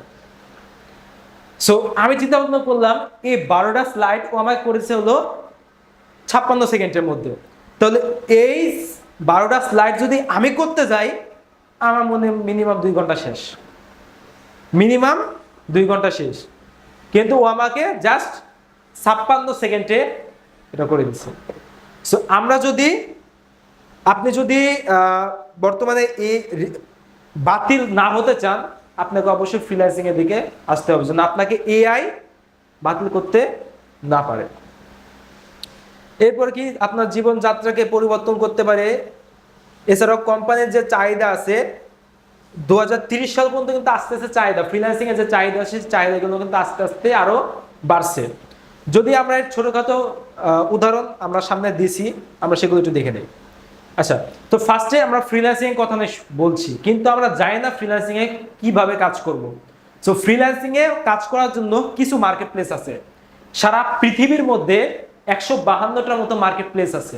সো আমি চিন্তা ভাবনা করলাম এই 12টা স্লাইড ও আমাকে করেছে হলো 56 সেকেন্ডের মধ্যে। তাহলে এই 12টা স্লাইড যদি আমি করতে যাই, আমার মনে মিনিমাম 2 ঘন্টা শেষ, মিনিমাম 2 ঘন্টা শেষ। কিন্তু ও আমাকে জাস্ট 56 সেকেন্ডে এটা করে দিচ্ছে। সো আমরা যদি আপনি যদি বর্তমানে এই বাতিল না হতে চান, আপনাকে অবশ্যই ফ্রিল্যান্সিং এর দিকে আসতে হবে, যেন আপনাকে এআই বাতিল করতে না পারে। এরপর কি আপনার জীবনযাত্রাকে পরিবর্তন করতে পারে। এছাড়াও কোম্পানির যে চাহিদা আছে 2030 সাল পর্যন্ত কিন্তু আস্তে আস্তে চাহিদা, ফ্রিল্যান্সিং এর যে চাহিদা আছে চাহিদাগুলো কিন্তু আস্তে আস্তে আরো বাড়ছে। যদি আমরা ছোটখাটো উদাহরণ আমরা সামনে দিছি, আমরা সেগুলো একটু দেখে নেই। আচ্ছা, তো ফার্স্টে আমরা ফ্রিল্যান্সিং কথা বলছি, কিন্তু আমরা জানি না ফ্রিল্যান্সিং এ কিভাবে কাজ করব। সো ফ্রিল্যান্সিং এ কাজ করার জন্য কিছু মার্কেট প্লেস আছে। সারা পৃথিবীর মধ্যে 152টার মতো মার্কেট প্লেস আছে।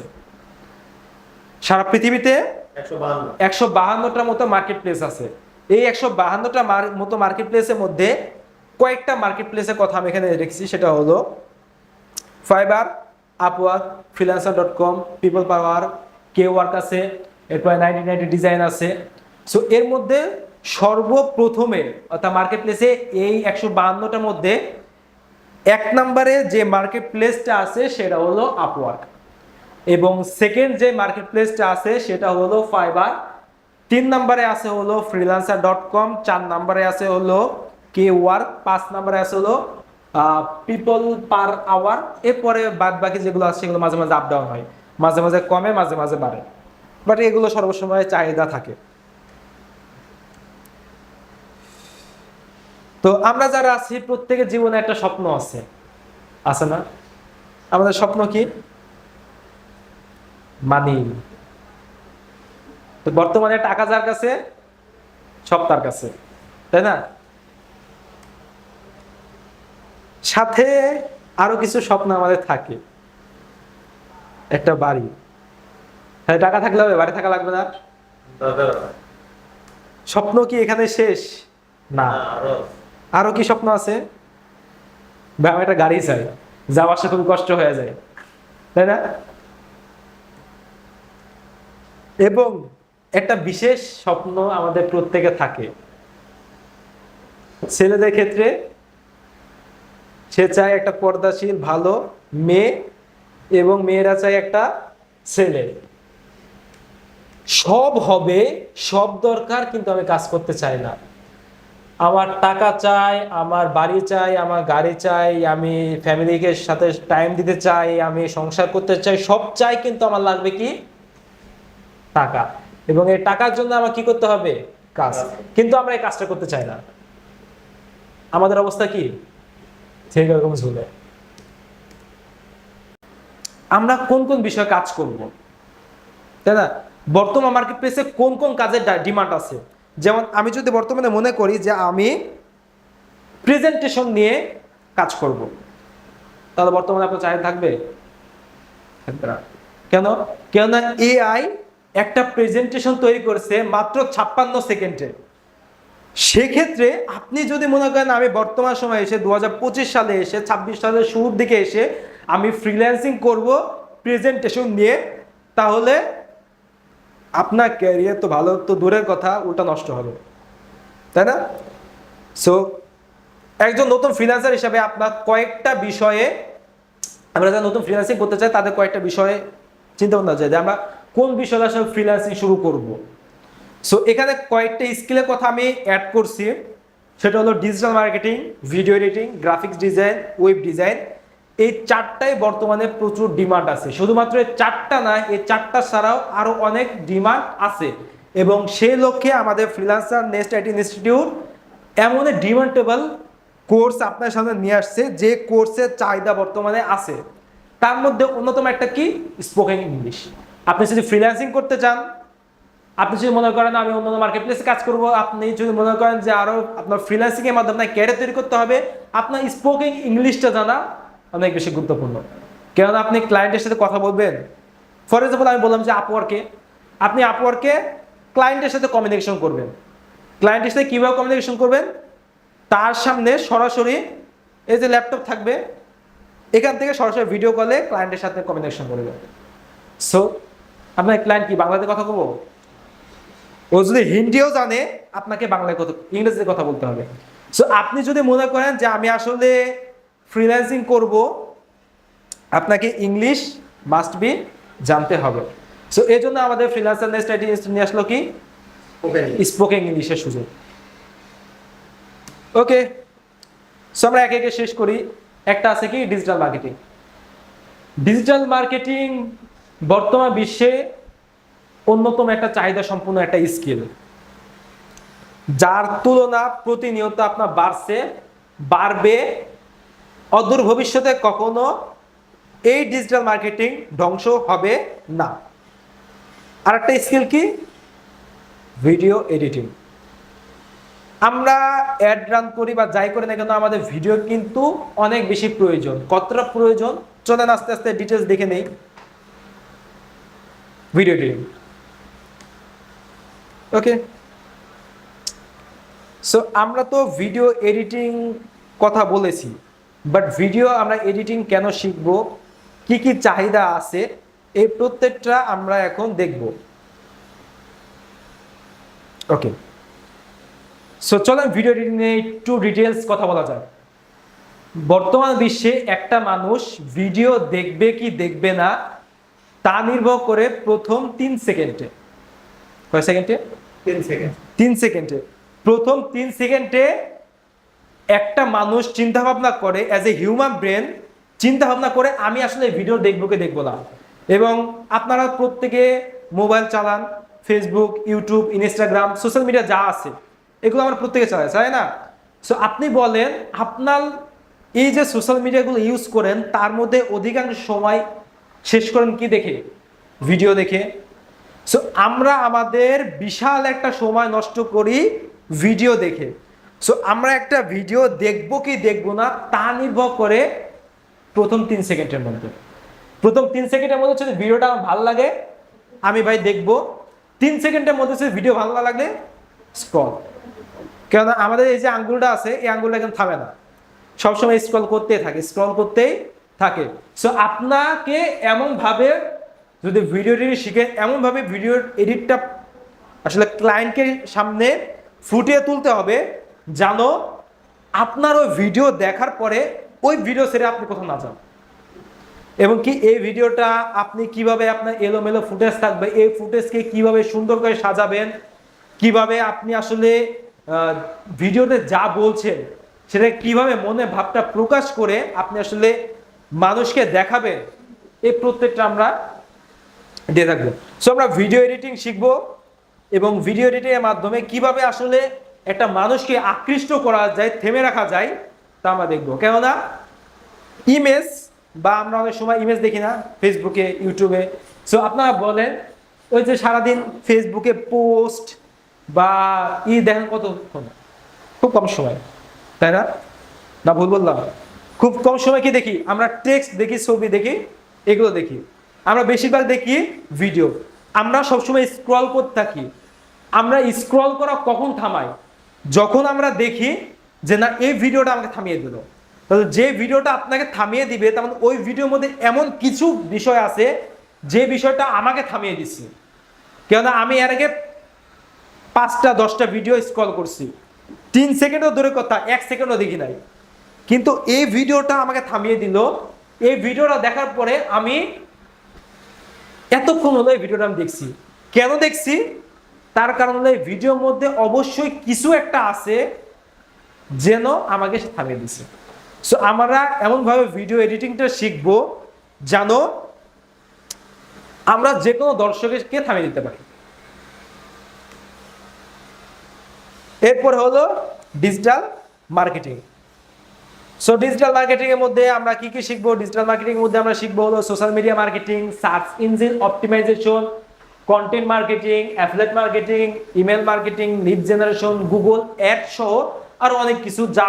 সারা পৃথিবীতে 152টার মতো মার্কেট প্লেস আছে। এই 152টা মতো মার্কেট প্লেসের মধ্যে কয়েকটা মার্কেট প্লেসের কথা আমি এখানে রেখেছি, সেটা হলো ফাইবার, আপওয়ার্ক, freelancer.com, পিপল পাওয়ার, কে ওয়ার্ক আছে, এরপরে 9090 ডিজাইন আছে। সো এর মধ্যে সর্বপ্রথমে অর্থাৎ মার্কেট প্লেসে এই 152টার মধ্যে 1 নম্বরে যে মার্কেট প্লেসটা আছে সেটা হলো আপওয়ার্ক, এবং সেকেন্ড যে মার্কেট প্লেসটা আছে সেটা হলো ফাইবার, 3 নম্বরে আছে হলো freelancer.com, 4 নম্বরে আছে হলো কে ওয়ার্ক, 5 নম্বরে আছে হলো পিপল পার আওয়ার। এরপরে বাদ বাকি যেগুলো আছে সেগুলো মাঝে মাঝে আপ ডাউন হয়, মাঝে মাঝে কমে, মাঝে মাঝে বাড়ে, বাট এগুলো সর্বসময় চাহিদা থাকে। তো আমরা যারা আছি প্রত্যেকের জীবনে একটা স্বপ্ন আছে না? আমাদের স্বপ্ন কি? মানি। তো বর্তমানে টাকা যার কাছে সব তার কাছে, তাই না? সাথে আরো কিছু স্বপ্ন আমাদের থাকে, একটা বাড়ি। টাকা থাকলে হবে, বাড়ি থাকা লাগবে না? স্বপ্ন কি এখানে শেষ? না, আরো কি স্বপ্ন আছে? আমি একটা গাড়ি চাই, যাওয়ার আসা খুব কষ্ট হয়ে যায়, তাই না? এবং একটা বিশেষ স্বপ্ন আমাদের প্রত্যেকে থাকে। ছেলেদের ক্ষেত্রে সে চায় একটা পর্দাশীল ভালো মেয়ে, এবং মেয়েরা চায় একটা ছেলে। সব হবে, সব দরকার, কিন্তু আমি কাজ করতে চাই না। আমার টাকা চাই, আমার বাড়ি চাই, আমার গাড়ি চাই, আমি ফ্যামিলিকে সাথে টাইম দিতে চাই, আমি সংসার করতে চাই, সব চাই, কিন্তু আমার লাগবে কি? টাকা। এবং এই টাকার জন্য আমার কি করতে হবে? কাজ। কিন্তু আমরা এই কাজটা করতে চাই না। আমাদের অবস্থা কি? ঠিক এরকম ঝুলে। আমরা কোন কোন বিষয়ে কাজ করব, তাই না? বর্তমান মার্কেট প্লেসে কোন কোন কাজের ডিমান্ড আছে? যেমন আমি যদি বর্তমানে মনে করি যে আমি প্রেজেন্টেশন নিয়ে কাজ করব, তাহলে বর্তমানে আপনার চাহিদা থাকবে? কেন? কেননা এআই একটা প্রেজেন্টেশন তৈরি করেছে মাত্র 56 সেকেন্ডে। সেক্ষেত্রে আপনি যদি মনে করেন আমি বর্তমান সময়ে এসে 2025 সালে এসে 26 সালের শুরুর দিকে এসে আমি ফ্রিল্যান্সিং করব প্রেজেন্টেশন নিয়ে, তাহলে আপনার ক্যারিয়ার তো ভালো তো দূরের কথা, উল্টা নষ্ট হবে, তাই না? সো একজন নতুন ফ্রিল্যান্সার হিসাবে আপনার কয়েকটা বিষয়ে, আমরা যারা নতুন ফ্রিল্যান্সিং করতে চাই তাদের কয়েকটা বিষয়ে চিন্তা ভাবনা চাই যে আমরা কোন বিষয়ে আসলে ফ্রিল্যান্সিং শুরু করব। সো এখানে কয়েকটা স্কিলের কথা আমি অ্যাড করছি, সেটা হলো digital marketing, video editing, graphics design, web design. এই 4টাই বর্তমানে প্রচুর ডিমান্ড আছে। শুধুমাত্র এই 4টা না, এই 4টা ছাড়াও আরো অনেক ডিমান্ড আছে, এবং সেই লক্ষ্যে আমাদের ফ্রিল্যান্সার নেক্সট আইটি ইনস্টিটিউট এমন ডিমান্ডেবল কোর্স আপনার সামনে নিয়ে আসছে, যে কোর্সের চাহিদা বর্তমানে আছে। তার মধ্যে অন্যতম একটা কি? Spoken English. আপনি যদি ফ্রিল্যান্সিং করতে চান, আপনি যদি মনে করেন আমি অন্য মার্কেট প্লেসে কাজ করব, আপনি যদি মনে করেন যে আরো আপনার ফ্রিল্যান্সিং এর মাধ্যমে ক্যারিয়ার তৈরি করতে হবে, আপনার স্পোকেন ইংলিশটা জানা অনেক বেশি গুরুত্বপূর্ণ। কেননা আপনি ক্লায়েন্টের সাথে কথা বলবেন। ফর এক্সাম্পল আমি বললাম যে আপওয়ার্কে, আপনি আপওয়ার্কে ক্লায়েন্টের সাথে কমিউনিকেশন করবেন। ক্লায়েন্টের সাথে কীভাবে কমিউনিকেশন করবেন? তার সামনে সরাসরি এই যে ল্যাপটপ থাকবে, এখান থেকে সরাসরি ভিডিও কলে ক্লায়েন্টের সাথে কমিউনিকেশন করবেন। সো আপনার ক্লায়েন্ট কি বাংলাতে কথা বলবো? ও যদি হিন্দিও জানে, আপনাকে বাংলায় কথা, ইংরেজিতে কথা বলতে হবে। সো আপনি যদি মনে করেন যে আমি আসলে ফ্রিল্যান্সিং করব, আপনাকে ইংলিশ মাস্ট বি জানতে হবে। সো এই জন্য আমাদের ফ্রিল্যান্সার নেক্সট আইডি নিয়ে আসলো কি স্পোকেন ইংলিশের সুযোগ। ওকে, সো আমরা একে একে শেষ করি। একটা আছে কি ডিজিটাল মার্কেটিং। ডিজিটাল মার্কেটিং বর্তমান বিশ্বে অন্যতম একটা চাহিদা সম্পূর্ণ একটা স্কিল, যার তুলনা প্রতিনিয়ত আপনার বাড়বে। অদূর ভবিষ্যতে কখনো এই ডিজিটাল মার্কেটিং ধ্বংস হবে না। আর একটা স্কিল কি ভিডিও এডিটিং। আমরা অ্যাড রান করি বা যাই করি না কেন আমাদের ভিডিও কিন্তু অনেক বেশি প্রয়োজন। কতটা প্রয়োজন চলেন আস্তে আস্তে ডিটেলস দেখে নেই। ভিডিও এডিটিং, ওকে। সো আমরা তো ভিডিও এডিটিং কথা বলেছি, বাট ভিডিও আমরা এডিটিং কেন শিখব, কি কি চাহিদা আছে, এই প্রত্যেকটা আমরা এখন দেখব। ওকে, সো চলেন ভিডিও এডিটিং নিয়ে একটু ডিটেলস কথা বলা যায়। বর্তমান বিশ্বে একটা মানুষ ভিডিও দেখবে কি দেখবে না তা নির্ভর করে প্রথম 3 সেকেন্ডে। কয় সেকেন্ডে? 3 সেকেন্ডে। প্রথম 3 সেকেন্ডে একটা মানুষ চিন্তা ভাবনা করে, অ্যাজ এ হিউম্যান ব্রেন চিন্তা ভাবনা করে আমি আসলে ভিডিও দেখবো কি দেখবো না। এবং আপনারা প্রত্যেকে মোবাইল চালান, Facebook, YouTube, Instagram, social media যা আছে এগুলো আমরা প্রত্যেকে চালাই না? সো আপনি বলেন আপনার এই যে সোশ্যাল মিডিয়াগুলো ইউজ করেন তার মধ্যে অধিকাংশ সময় শেষ করেন কি দেখে? ভিডিও দেখে। সো আমরা আমাদের বিশাল একটা সময় নষ্ট করি ভিডিও দেখে। সো আমরা একটা ভিডিও দেখবো কি দেখবো না তা নির্ভর করে প্রথম 3 সেকেন্ডের মধ্যে। প্রথম 3 সেকেন্ডের মধ্যে যদি ভিডিওটা আমার ভালো লাগে আমি ভাই দেখবো। 3 সেকেন্ডের মধ্যে যদি ভিডিও ভালো না লাগলে স্ক্রল। কেননা আমাদের এই যে আঙ্গুলটা আছে এই আঙ্গুলটা কিন্তু থামে না, সবসময় স্ক্রল করতেই থাকে। সো আপনাকে এমনভাবে যদি ভিডিও এডিট শিখে এমনভাবে ভিডিও এডিটটা আসলে ক্লায়েন্টকে সামনে ফুটিয়ে তুলতে হবে যেন আপনার ওই ভিডিও দেখার পরে ওই ভিডিও ছেড়ে আপনি কোথাও না যান। এবং কি এই ভিডিওটা আপনি কিভাবে আপনার এলোমেলো ফুটেজ থাকবে, এই ফুটেজকে কিভাবে সুন্দর করে সাজাবেন, কিভাবে আপনি আসলে ভিডিওতে যা বলছেন সেটা কিভাবে মনে ভাবটা প্রকাশ করে আপনি আসলে মানুষকে দেখাবেন, এই প্রত্যেকটা আমরা দিয়ে থাকবো। সো আমরা ভিডিও এডিটিং শিখবো এবং ভিডিও এডিটিং এর মাধ্যমে কিভাবে আসলে একটা মানুষকে আকৃষ্ট করা যায়, থেমে রাখা যায় তা আমরা দেখবো। কেননা ইমেজ বা আমরা অনেক সময় ইমেজ দেখি না ফেসবুকে, ইউটিউবে। সো আপনারা বলেন ওই যে সারাদিন ফেসবুকে পোস্ট বা দেখেন কতক্ষণ? খুব কম সময়, তাই না? না ভুল বললাম? খুব কম সময় কি দেখি আমরা? টেক্সট দেখি, ছবি দেখি, এগুলো দেখি। আমরা বেশিরভাগ দেখি ভিডিও। আমরা সবসময় স্ক্রল করতে থাকি। আমরা স্ক্রল করা কখন থামাই? যখন আমরা দেখি যে না এই ভিডিওটা আমাকে থামিয়ে দিল। তাহলে যে ভিডিওটা আপনাকে থামিয়ে দিবে তার মানে ওই ভিডিওর মধ্যে এমন কিছু বিষয় আছে যে বিষয়টা আমাকে থামিয়ে দিচ্ছে। কেননা আমি এর আগে 5টা 10টা ভিডিও স্ক্রল করছি, 3 সেকেন্ডও দূরের কথা 1 সেকেন্ডও দেখি নাই, কিন্তু এই ভিডিওটা আমাকে থামিয়ে দিল। এই ভিডিওটা দেখার পরে আমি এতক্ষণ হলো এই ভিডিওটা আমি দেখছি। কেন দেখছি? তার কারণ হলো এই ভিডিওর মধ্যে অবশ্যই কিছু একটা আছে যেন আমাকে থামিয়ে দিছে। সো আমরা এমনভাবে ভিডিও এডিটিংটা শিখবো যেন আমরা যে কোনো দর্শককে থামিয়ে দিতে পারি। এরপর হলো digital marketing. So digital marketing এর মধ্যে আমরা কি কি শিখবো? ডিজিটাল মার্কেটিং এর মধ্যে আমরা শিখবো হলো social media marketing, search engine optimisation, content marketing, affiliate marketing, email marketing, lead generation, Google ad সহ আরো অনেক কিছু যা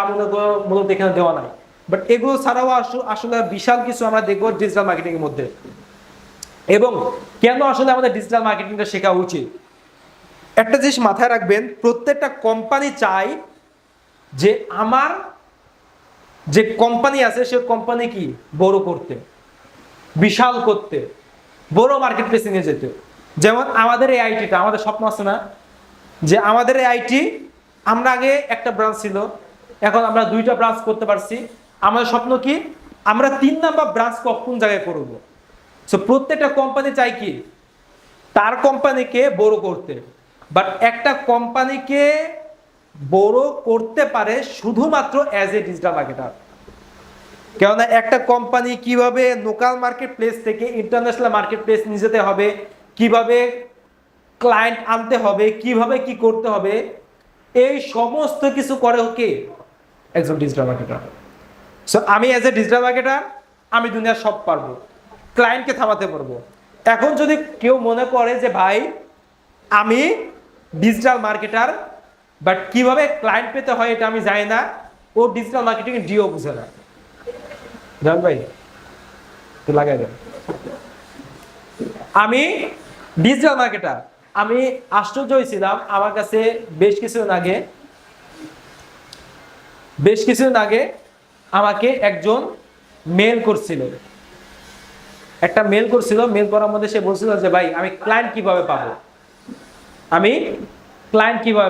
মূলত এখানে দেওয়া নাই। বাট এগুলো ছাড়াও আসলে বিশাল কিছু আমরা দেখবো ডিজিটাল মার্কেটিং এর মধ্যে। এবং কেন আসলে আমাদের ডিজিটাল মার্কেটিংটা শেখা উচিত? একটা জিনিস মাথায় রাখবেন, প্রত্যেকটা কোম্পানি চায় যে আমার যে কোম্পানি আছে সে কোম্পানি কি বড় করতে, বিশাল করতে, বড় মার্কেট প্লেসে নিয়ে যেতে। যেমন আমাদের এই আইটিটা, আমাদের স্বপ্ন আছে না যে আমাদের এই আইটি আমরা আগে একটা ব্রাঞ্চ ছিল, এখন আমরা 2টা ব্রাঞ্চ করতে পারছি। আমাদের স্বপ্ন কি আমরা 3 নাম্বার ব্রাঞ্চ কোন জায়গায় করব। সো প্রত্যেকটা কোম্পানি চাই কি তার কোম্পানিকে বড় করতে। বাট একটা কোম্পানিকে বড় করতে পারে শুধুমাত্র অ্যাজ এ ডিজিটাল মার্কেটার। কেননা একটা কোম্পানি কিভাবে লোকাল মার্কেট প্লেস থেকে ইন্টারন্যাশনাল মার্কেট প্লেস নিয়ে যেতে হবে, কিভাবে ক্লায়েন্ট আনতে হবে, কিভাবে কি করতে হবে, এই সমস্ত কিছু করে কে? একজন ডিজিটাল মার্কেটার। সো আমি অ্যাজ এ ডিজিটাল মার্কেটার আমি দুনিয়ার সব পারবো, ক্লায়েন্টকে থামাতে পারবো। এখন যদি কেউ মনে করে যে ভাই আমি ডিজিটাল মার্কেটার বাট কিভাবে ক্লায়েন্ট পেতে হয় এটা আমি জানি না, ও ডিজিটাল মার্কেটিং এর ডিও বুঝে না। জান ভাই তো লাগাই দেন। আমি ডিজিটাল মার্কেটার, আমি আশ্চর্য হয়েছিলাম আমার কাছে বেশ কিছুদিন আগে আমাকে একজন মেল করছিল, মেল করার মধ্যে সে বলছিল যে ভাই আমি ক্লায়েন্ট কিভাবে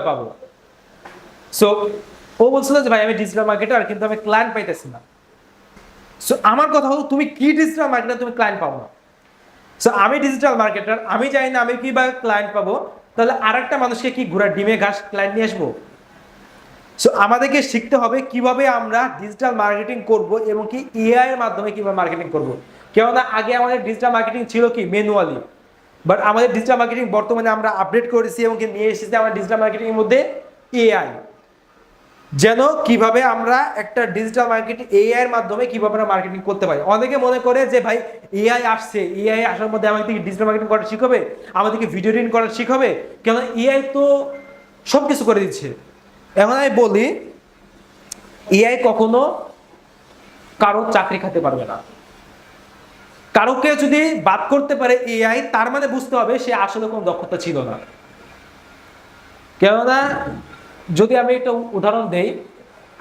পাবো। সো ও বলছিল যে ভাই আমি ডিজিটাল মার্কেটার কিন্তু আমি ক্লায়েন্ট পাইতেছি না। সো আমার কথা হলো তুমি কি ডিজিটাল মার্কেটার, তুমি ক্লায়েন্ট পাবো না। সো আমি ডিজিটাল মার্কেটার, আমি জানি না আমি কিভাবে ক্লায়েন্ট পাবো, তাহলে আরেকটা মানুষকে কি ঘোড়ার ডিমে ঘাস ক্লায়েন্ট নিয়ে আসবো? সো আমাদেরকে শিখতে হবে কিভাবে আমরা ডিজিটাল মার্কেটিং করব এবং কি এআই এর মাধ্যমে কিভাবে মার্কেটিং করব। কেননা আগে আমাদের ডিজিটাল মার্কেটিং ছিল কি ম্যানুয়ালি, বাট আমাদের ডিজিটাল মার্কেটিং বর্তমানে আমরা আপডেট করেছি এবং কি নিয়ে এসেছি আমরা ডিজিটাল মার্কেটিং এর মধ্যে এআই। যেন কিভাবে আমরা একটা ডিজিটাল মার্কেটিং এআই এর মাধ্যমে কিভাবে আমরা মার্কেটিং করতে পারি। অনেকে মনে করে যে ভাই এআই আসছে, এআই আসার মধ্যে আমাদেরকে ডিজিটাল মার্কেটিং করা শিখাবে, আমাদেরকে ভিডিও এডিটিং করা শিখাবে, কেন এআই তো সব কিছু করে দিচ্ছে। এখন আমি বলি এআই কখনো কারোর চাকরি খেতে পারবে না। কারোকে যদি বাদ করতে পারে এআই, তার মানে বুঝতে হবে সে আসলে কোনো দক্ষতা ছিল না। কেননা যদি আমি একটা উদাহরণ দেই,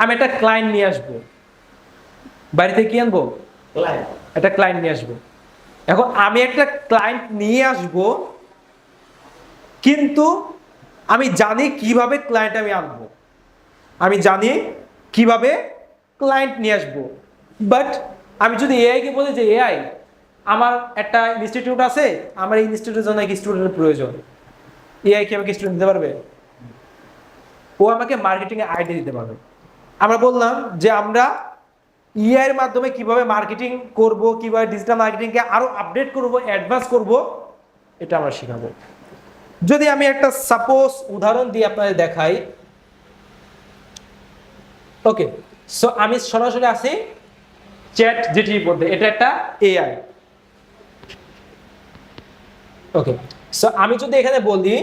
আমি একটা ক্লায়েন্ট নিয়ে আসবো, বাড়িতে কি আনবো? একটা ক্লায়েন্ট নিয়ে আসবো। এখন আমি একটা ক্লায়েন্ট নিয়ে আসবো, কিন্তু আমি জানি কিভাবে ক্লায়েন্ট আমি আনবো, আমি জানি কিভাবে ক্লায়েন্ট নিয়ে আসবো। বাট আমি যদি এআইকে বলি যে এআই আমার একটা ইনস্টিটিউট আছে, আমার এই ইনস্টিটিউটের জন্য এক স্টুডেন্টের প্রয়োজন, এআই কি আমাকে স্টুডেন্ট দিতে পারবে? ও আমাকে মার্কেটিং এর আইডিয়া দিতে পারবে। আমরা বললাম যে আমরা এআই এর মাধ্যমে কিভাবে মার্কেটিং করব, কিভাবে ডিজিটাল মার্কেটিংকে আরো আপডেট করব, অ্যাডভান্স করব, এটা আমরা শেখাবো। যদি আমি একটা সাপোজ উদাহরণ দিয়ে আপনাদের দেখাই, ওকে, সো আমি সরাসরি আসি চ্যাট জিটিপির মধ্যে, এটা একটা এআই। ওকে, সো আমি যদি এখানে বলি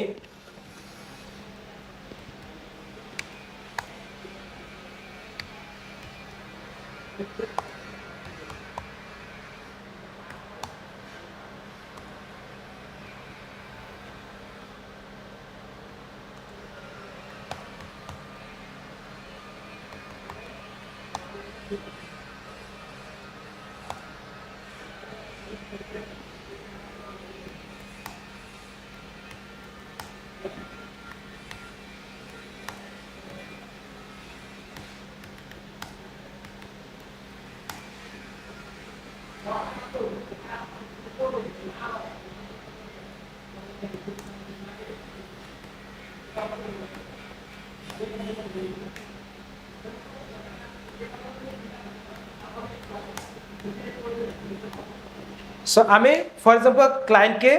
সো আমি ফর এক্সাম্পল ক্লায়েন্টকে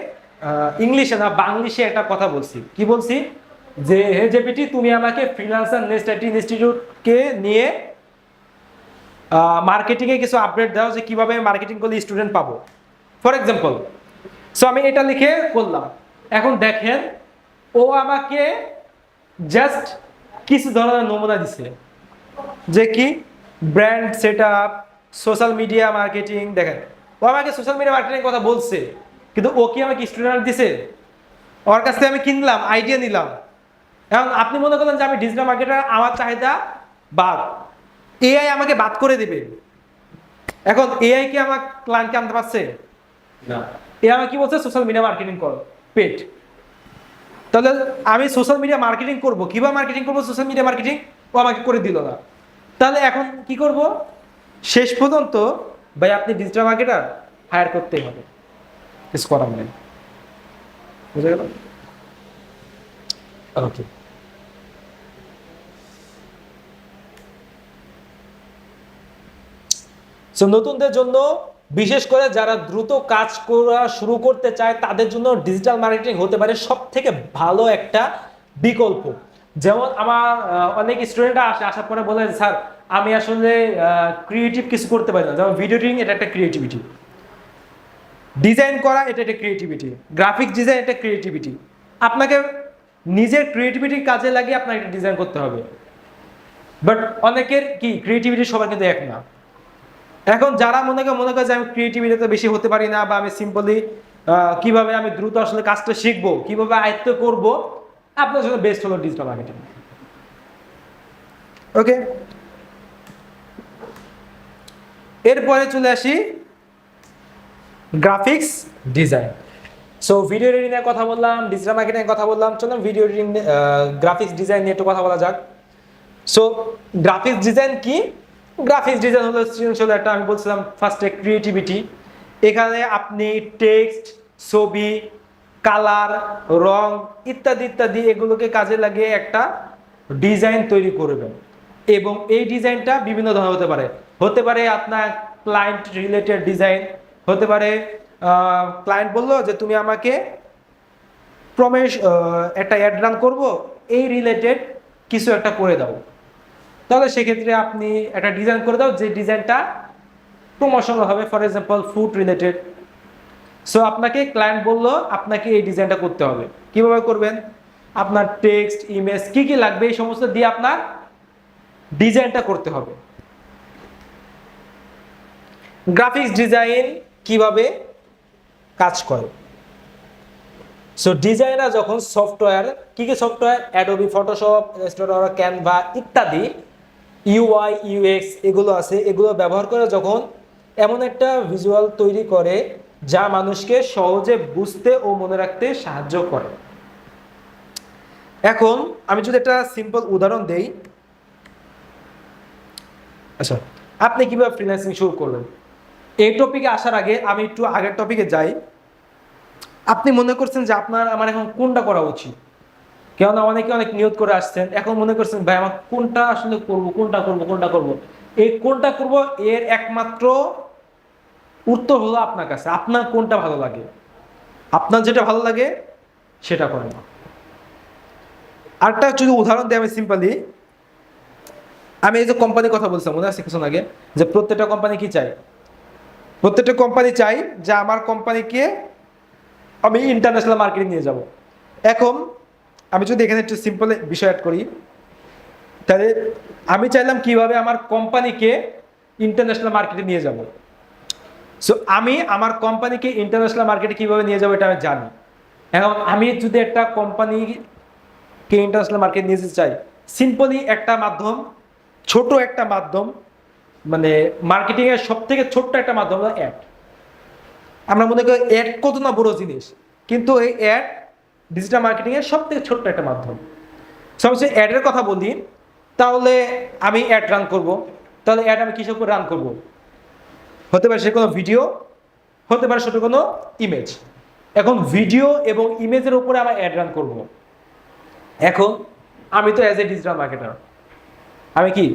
ইংলিশে না বাংলিশে একটা কথা বলছি, কি বলছি যে হে জেপিটি তুমি আমাকে ফ্রিল্যান্সার নেক্সট আইটি ইনস্টিটিউটকে নিয়ে মার্কেটিংয়ে কিছু আপডেট দাও যে কিভাবে মার্কেটিং করলে স্টুডেন্ট পাবো, ফর এক্সাম্পল। সো আমি এটা লিখে করলাম। এখন দেখেন ও আমাকে জাস্ট কিছু ধরনের নমুনা দিছে যে কি brand set up, social media marketing. দেখেন ও আমাকে সোশ্যাল মিডিয়া মার্কেটিং কথা বলছে, কিন্তু ও কি আমাকে স্টুডেন্ট দিছে? ওর কাছ থেকে আমি কিনলাম, আইডিয়া নিলাম। এখন আপনি মনে করলেন যে আমি ডিজিটাল মার্কেটার, আমার চাহিদা বাদ, এআই আমাকে বাদ করে দিবে। এখন এআই কি আমার ক্লায়েন্টকে আনতে পারছে না? এ আমাকে কি বলছে সোশ্যাল মিডিয়া মার্কেটিং কর পেড। তাহলে আমি সোশ্যাল মিডিয়া মার্কেটিং করব, কিভাবে মার্কেটিং করব সোশ্যাল মিডিয়া মার্কেটিং, ও আমাকে করে দিল না। তাহলে এখন কি করব? শেষ পর্যন্ত ভাই আপনি ডিজিটাল মার্কেটার হায়ার করতেই হবে, কিছু করার নেই। বুঝা গেল? ওকে। সো নতুনদের জন্য, বিশেষ করে যারা দ্রুত কাজ করা শুরু করতে চায় তাদের জন্য ডিজিটাল মার্কেটিং হতে পারে সব থেকে ভালো একটা বিকল্প। যেমন আমার অনেক স্টুডেন্টরা আসার পরে বলে, স্যার আমি আসলে ক্রিয়েটিভ কিছু করতে পারি না। যেমন ভিডিও এডিটিং, এটা একটা ক্রিয়েটিভিটি, ডিজাইন করা এটা একটা ক্রিয়েটিভিটি, গ্রাফিক্স ডিজাইন এটা ক্রিয়েটিভিটি। আপনাকে নিজের ক্রিয়েটিভিটি কাজে লাগিয়ে আপনাকে একটা ডিজাইন করতে হবে। বাট অনেকের কি ক্রিয়েটিভিটি সবার কিন্তু এক না। এখন যারা মনে করে যে আমি ক্রিয়েটিভিটিতে বেশি হতে পারি না, বা আমি সিম্পলি কিভাবে আমি দ্রুত আসলে কাজটা শিখবো, কিভাবে আয়ত্ত করব, আপনার জন্য বেস্ট হলো ডিজিটাল মার্কেটিং। ওকে, এরপরে চলে আসি graphics design. So video editing এর কথা বললাম, ডিজিটাল মার্কেটিং এর কথা বললাম, চলুন ভিডিও এডিটিং গ্রাফিক্স ডিজাইন নিয়ে একটু কথা বলা যাক। সো গ্রাফিক্স ডিজাইন কি? গ্রাফিক্স ডিজাইন হলো সৃজনশীল একটা, আমি বলছিলাম ফার্স্টে ক্রিয়েটিভিটি। এখানে আপনি টেক্সট, ছবি, কালার, রং ইত্যাদি ইত্যাদি এগুলোকে কাজে লাগিয়ে একটা ডিজাইন তৈরি করবেন। এবং এই ডিজাইনটা বিভিন্ন ধরনের হতে পারে আপনার ক্লায়েন্ট রিলেটেড ডিজাইন, হতে পারে ক্লায়েন্ট বললো যে তুমি আমাকে প্রমেশ একটা অ্যাড রান করবো, এই রিলেটেড কিছু একটা করে দাও, তাহলে সেক্ষেত্রে আপনি একটা ডিজাইন করে দাও যে ডিজাইনটা প্রমোশনাল হবে, for example food related. So আপনাকে ক্লায়েন্ট বললো আপনাকে এই ডিজাইনটা করতে হবে, কিভাবে করবেন? আপনার টেক্সট, ইমেজ কি কি লাগবে এই সমস্ত দিয়ে আপনার ডিজাইনটা করতে হবে। গ্রাফিক্স ডিজাইন কিভাবে কাজ করে? সো ডিজাইনার যখন সফটওয়্যার, কি কি software? Adobe Photoshop, Illustrator, Canva ইত্যাদি ইউআই ইউএক্স এগুলো আছে, এগুলো ব্যবহার করে যখন এমন একটা ভিজুয়াল তৈরি করে যা মানুষকে সহজে বুঝতে ও মনে রাখতে সাহায্য করে। এখন আমি যদি একটা সিম্পল উদাহরণ দেই, আচ্ছা আপনি কিভাবে ফ্রিল্যান্সিং শুরু করবেন, এই টপিকে আসার আগে আমি একটু আগের টপিকে যাই। আপনি মনে করছেন যে আমার এখন কোনটা করা উচিত, কেননা অনেকে অনেক নিয়ত করে আসছেন, এখন মনে করছেন ভাই আমার কোনটা আসলে করব, কোনটা করব। এই কোনটা করব এর একমাত্র উত্তর হলো আপনার কাছে, আপনার কোনটা ভালো লাগে, আপনার যেটা ভালো লাগে সেটা করেন। আরেকটা যদি উদাহরণ দিই আমি সিম্পলি, আমি এই যে কোম্পানির কথা বলছিলাম মনে আছে কিছুক্ষণ আগে, যে প্রত্যেকটা কোম্পানি কি চাই? প্রত্যেকটা কোম্পানি চাই যে আমার কোম্পানিকে আমি ইন্টারন্যাশনাল মার্কেটে নিয়ে যাব। এখন আমি যদি এখানে একটু সিম্পল বিষয় অ্যাড করি, তাহলে আমি চাইলাম কিভাবে আমার কোম্পানিকে ইন্টারন্যাশনাল মার্কেটে নিয়ে যাব। সো আমি আমার কোম্পানিকে ইন্টারন্যাশনাল মার্কেটে কিভাবে নিয়ে যাবো এটা আমি জানি। এখন আমি যদি একটা কোম্পানিকে ইন্টারন্যাশনাল মার্কেটে নিয়ে যেতে চাই, সিম্পলি একটা মাধ্যম, ছোট একটা মাধ্যম, মানে মার্কেটিংয়ের সব থেকে ছোট্ট একটা মাধ্যম হলো অ্যাড। আমরা মনে করি অ্যাড কত না বড় জিনিস, কিন্তু এই অ্যাড ডিজিটাল মার্কেটিংয়ের সব থেকে ছোট্ট একটা মাধ্যম। সবচেয়ে অ্যাডের কথা বলি, তাহলে আমি অ্যাড রান করব, তাহলে অ্যাড আমি কিসের উপর রান করব? হতে পারে সে কোনো ভিডিও, হতে পারে সেটা কোনো ইমেজ। এখন ভিডিও এবং ইমেজের উপরে আমার অ্যাড রান করব। এখন আমি তো অ্যাজ এ ডিজিটাল মার্কেটার, আমি কি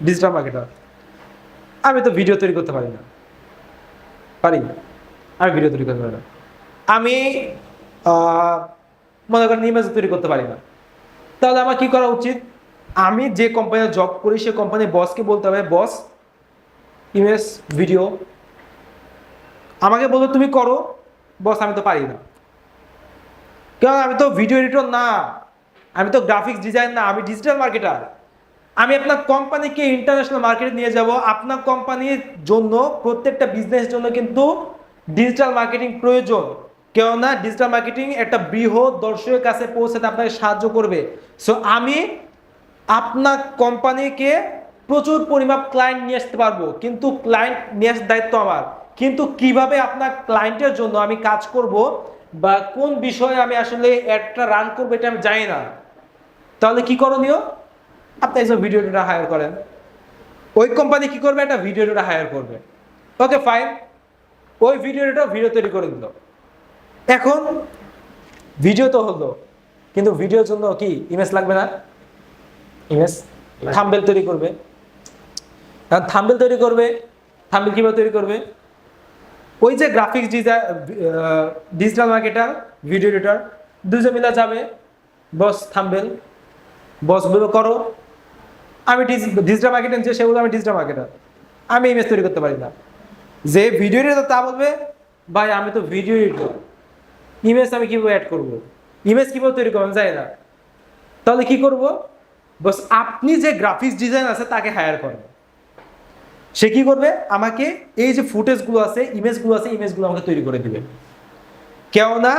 ডিজিটাল মার্কেটার, আমি তো ভিডিও তৈরি করতে পারি না, আমি ভিডিও তৈরি করতে পারি না, আমি মনে করেন ইমেজ তৈরি করতে পারি না। তাহলে আমার কি করা উচিত? আমি যে কোম্পানিতে জব করি সে কোম্পানির বসকে বলতে হবে, বস ইমেজ ভিডিও আমাকে বলো তুমি করো। বস আমি তো পারি না, কারণ আমি তো ভিডিও এডিটর না, আমি তো গ্রাফিক্স ডিজাইন না, আমি ডিজিটাল মার্কেটার। আমি আপনার কোম্পানিকে ইন্টারন্যাশনাল মার্কেটে নিয়ে যাব। আপনার কোম্পানির জন্য, প্রত্যেকটা বিজনেসের জন্য কিন্তু ডিজিটাল মার্কেটিং প্রয়োজন, কেননা ডিজিটাল মার্কেটিং একটা বৃহৎ দর্শকের কাছে পৌঁছাতে আপনাকে সাহায্য করবে। সো আমি আপনার কোম্পানিকে প্রচুর পরিমাণ ক্লায়েন্ট নিয়ে আসতে পারবো, কিন্তু ক্লায়েন্ট নিয়ে আসার দায়িত্ব আমার। কিন্তু কিভাবে আপনার ক্লায়েন্টের জন্য আমি কাজ করব বা কোন বিষয়ে আমি আসলে অ্যাডটা রান করবো এটা আমি জানি না। তাহলে কি করণীয়? আপনি একজন ভিডিও এডিটর হায়ার করেন। ওই কোম্পানি কি করবে? একটা ভিডিও এডিটর হায়ার করবে। ওকে ফাইন, ওই ভিডিও এডিটর ভিডিও তৈরি করে দিল। এখন ভিডিও তো হলো, কিন্তু ভিডিওর জন্য কি ইমেজ লাগবে না? ইমেজ, থাম্বনেল তৈরি করবে। কারণ থাম্বনেল তৈরি করবে, থাম্বনেল কিভাবে তৈরি করবে? ওই যে graphics digital marketer, video editor, দুজন মিলে যাবে, বস থাম্বনেল, বস বলবে করো। আমি ডিজিটাল মার্কেটিং যে, সেগুলো আমি ডিজিটাল মার্কেটার, আমি ইমেজ তৈরি করতে পারি না। যে ভিডিও এডিটর তা বলবে ভাই আমি তো ভিডিও এডিটর, ইমেজ আমি কিভাবে অ্যাড করব, ইমেজ কিভাবে তৈরি করবো জানি না। তাহলে কি করব? বস আপনি যে গ্রাফিক্স ডিজাইন আছে তাকে হায়ার করেন। সে কি করবে? আমাকে এই যে ফুটেজগুলো আছে, ইমেজগুলো আছে, ইমেজগুলো আমাকে তৈরি করে দিবে। কেননা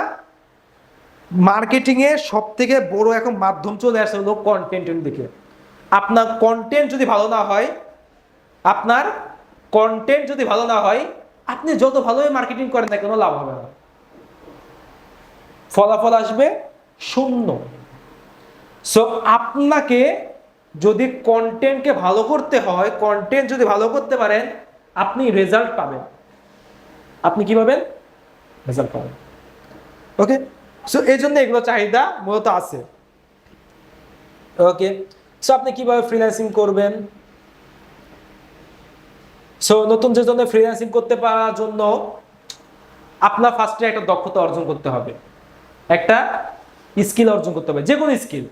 মার্কেটিংয়ে সব থেকে বড় এখন মাধ্যম চলে আসে হলো কন্টেন্টের দিকে। আপনার কন্টেন্ট যদি ভালো না হয়, আপনার কন্টেন্ট যদি ভালো না হয়, আপনি যত ভালোই মার্কেটিং করেন না কেন লাভ হবে না, ফলাফল আসবে শূন্য। সো আপনাকে যদি কন্টেন্টকে ভালো করতে হয়, কন্টেন্ট যদি ভালো করতে পারেন, আপনি রেজাল্ট পাবেন। আপনি কি পাবেন? রেজাল্ট পাবেন। ওকে, সো এই জন্য এগুলো চাহিদা মূলত আছে। ওকে, সো আপনি কিভাবে ফ্রিল্যান্সিং করবেন? সো নতুন যে জন্য ফ্রিল্যান্সিং করতে পারার জন্য আপনার ফার্স্টে একটা দক্ষতা অর্জন করতে হবে, একটা স্কিল অর্জন করতে হবে, যে কোনো স্কিল